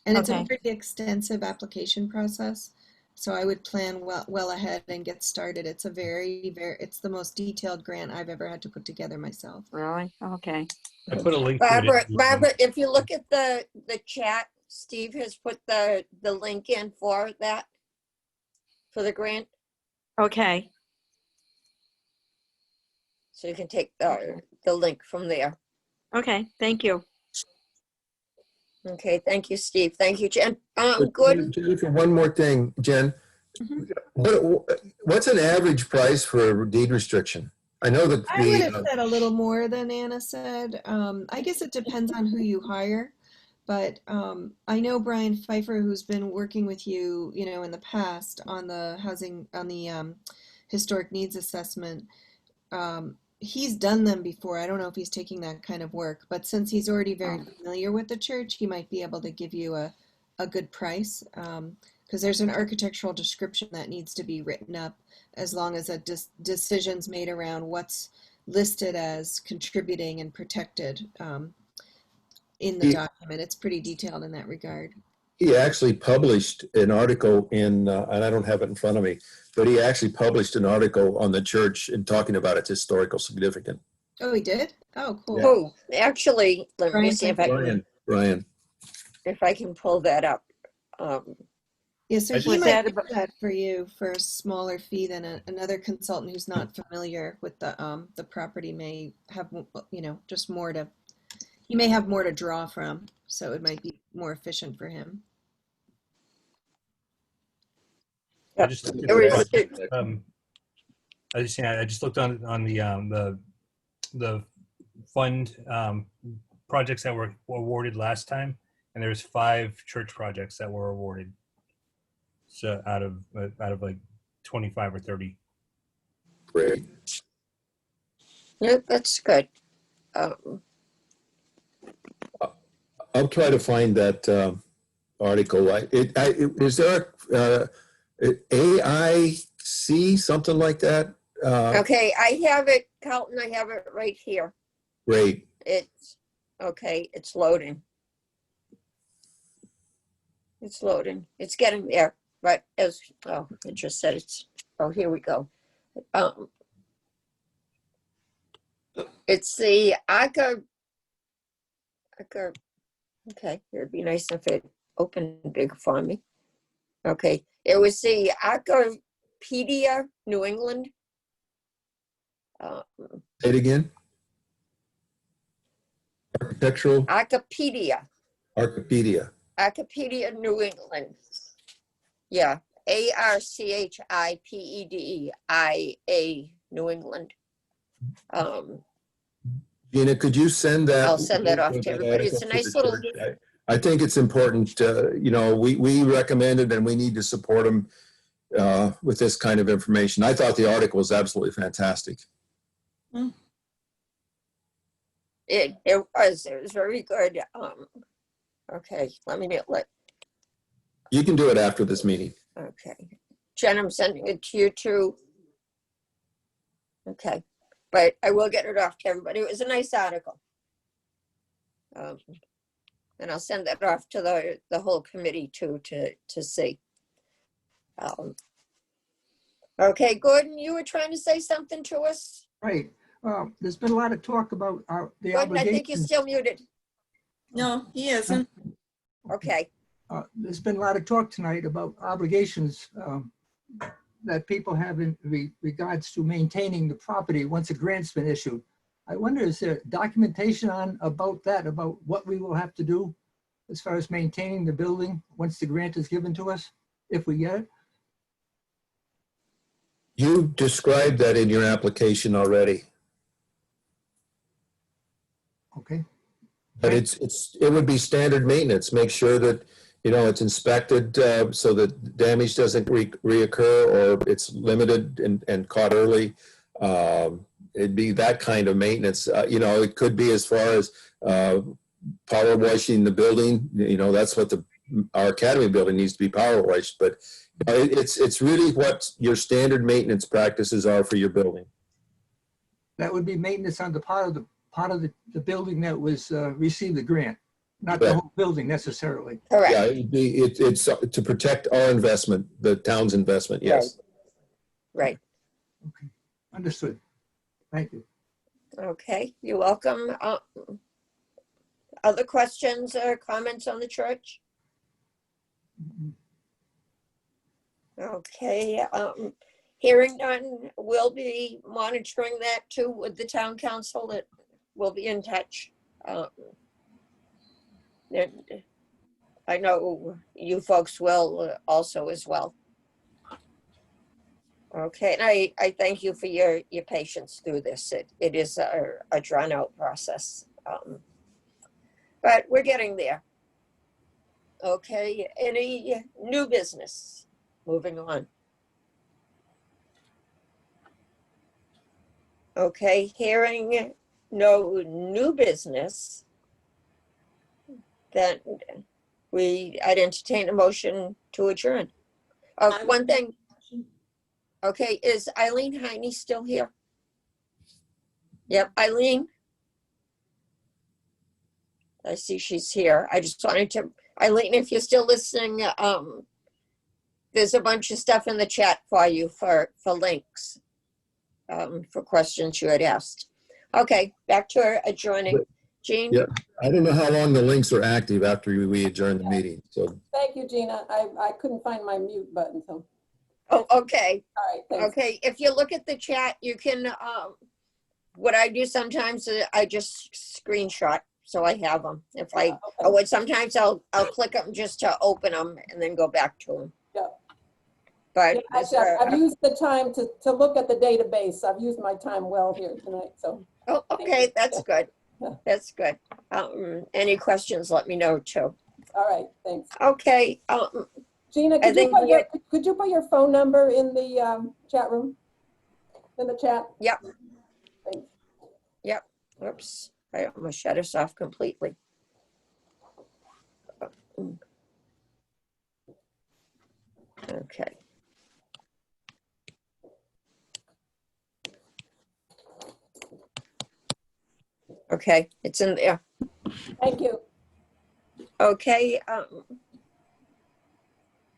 And it's a okay. pretty extensive application process. So I would plan well ahead and get started. It's it's the most detailed grant I've ever had to put together myself. Really? Okay. I put a link to it. Barbara, if you look at the chat Steve has put the link in for that, for the grant, Okay, so you can take the link from there. okay, thank you. Okay, thank you, Steve. Thank you, Jen. But Gordon? Jennifer, one more thing, Jen. Mhm. What's an average price for a deed restriction? I know that I would have said a little more than Anna said. I guess it depends on who you hire, but I know Brian Pfeiffer, who's been working with you, in the past on the historic needs assessment. He's done them before. I don't know if he's taking that kind of work, but since he's already very familiar with the church, he might be able to give you a good price. Because there's an architectural description that needs to be written up, as long as a decision's made around what's listed as contributing and protected in the document. It's pretty detailed in that regard. He actually published an article in, and I don't have it in front of me, but he actually published an article on the church and talking about its historical significance. Oh, he did? Oh, cool. Yeah. Who? Actually, let me Brian see if I can pull that up. Yeah, so he Was might that do about- that for you for a smaller fee than another consultant who's not familiar with the property may have, just more to, he may have more to draw from, so it might be more efficient for him. I just looked at There is- I just looked on the fund projects that were awarded last time, and there's 5 church projects that were awarded. So out of like 25 or 30. Great. Yeah, that's good. I'll try to find that article. Is there AIC, something like that? Okay, I have it, Carlton, I have it right here. Great. It's, okay, it's loading. It's loading. It's getting there, but it just said here we go. It's the ACA, okay, it'd be nice if it opened big for me. Okay, it was the Archipedia New England. Say it again. Architectural Archipedia New England. Yeah, ARCHIPEDIA New England. Gina, could you send that? I'll send that off to everybody. It's a nice little. I think it's important. We recommend it, and we need to support them with this kind of information. I thought the article was absolutely fantastic. It was very good. Okay, let me let. You can do it after this meeting. Okay, Jen, I'm sending it to you too. Okay, but I will get it off to everybody. It was a nice article. And I'll send that off to the whole committee too to see. Okay, Gordon, you were trying to say something to us? Right. There's been a lot of talk about the Gordon, I think you're obligations. still muted. No, he isn't. Okay. There's been a lot of talk tonight about obligations that people have in regards to maintaining the property once a grant's been issued. I wonder, is there documentation about that, about what we will have to do as far as maintaining the building once the grant is given to us, if we get it? You described that in your application already. Okay. But it would be standard maintenance. Make sure that, it's inspected so that damage doesn't reoccur, or it's limited and caught early. It'd be that kind of maintenance. It could be as far as power washing the building. That's what our academy building needs to be power washed. But it's really what your standard maintenance practices are for your building. That would be maintenance on the part of the building that was received the grant, not the Correct. whole building necessarily. Correct. Yeah, it's to protect our investment, the town's investment. Yes. Right. Okay, understood. Thank you. Okay, you're welcome. Other questions or comments on the church? Okay, hearing none, we'll be monitoring that too with the town council. That we'll be in touch. And I know you folks will also as well. Okay, and I thank you for your patience through this. It is a drawn out process, but we're getting there. Okay, any new business? Moving on. Okay, hearing no new business, then I'd entertain a motion to adjourn. One thing. Okay, is Eileen Heine still here? Yep, Eileen. I see she's here. I just wanted to, Eileen, if you're still listening, there's a bunch of stuff in the chat for you for links, for questions you had asked. Okay, back to adjourning. Jean? Yeah, I don't know how long the links are active after we adjourn the meeting, so. Thank you, Gina. I couldn't find my mute button, so. Oh, okay. All right, thanks. Okay, if you look at the chat, you can, what I do sometimes, I just screenshot, so I have them. If I, Okay. sometimes I'll click them just to open them and then go back to them. Yeah. But Yeah, actually, I've used the time to look at the database. I've used my time well here tonight, so. oh, okay, that's good. Yeah. That's good. Any questions, let me know too. All right, thanks. Okay, Gina, I think could you put your phone number in the chat room? In the chat? Yep. Thanks. Yep. Oops, I almost shut us off completely. Okay. Okay, it's in there. Thank you. Okay.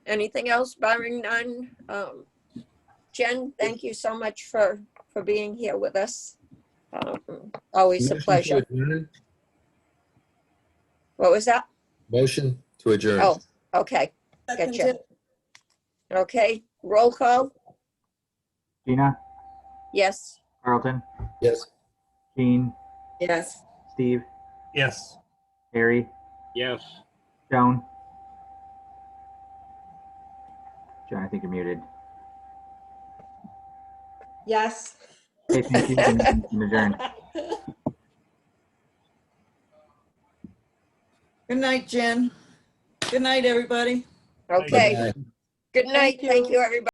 Anything else, barring none? Jen, thank you so much for being here with us. Always a Motion to pleasure. adjourn? What was that? Motion to adjourn. Oh, okay. Gotcha. Okay, roll call. Gina, Yes. Carlton, Yes. Jean, Yes. Steve, Yes. Harry, Yes. Joan. Joan, I think you're muted. Yes. Okay, thank you. The meeting's been adjourned. Good night, Jen. Good night, everybody. Okay. Bye-bye. Good night. Thank you, everybody.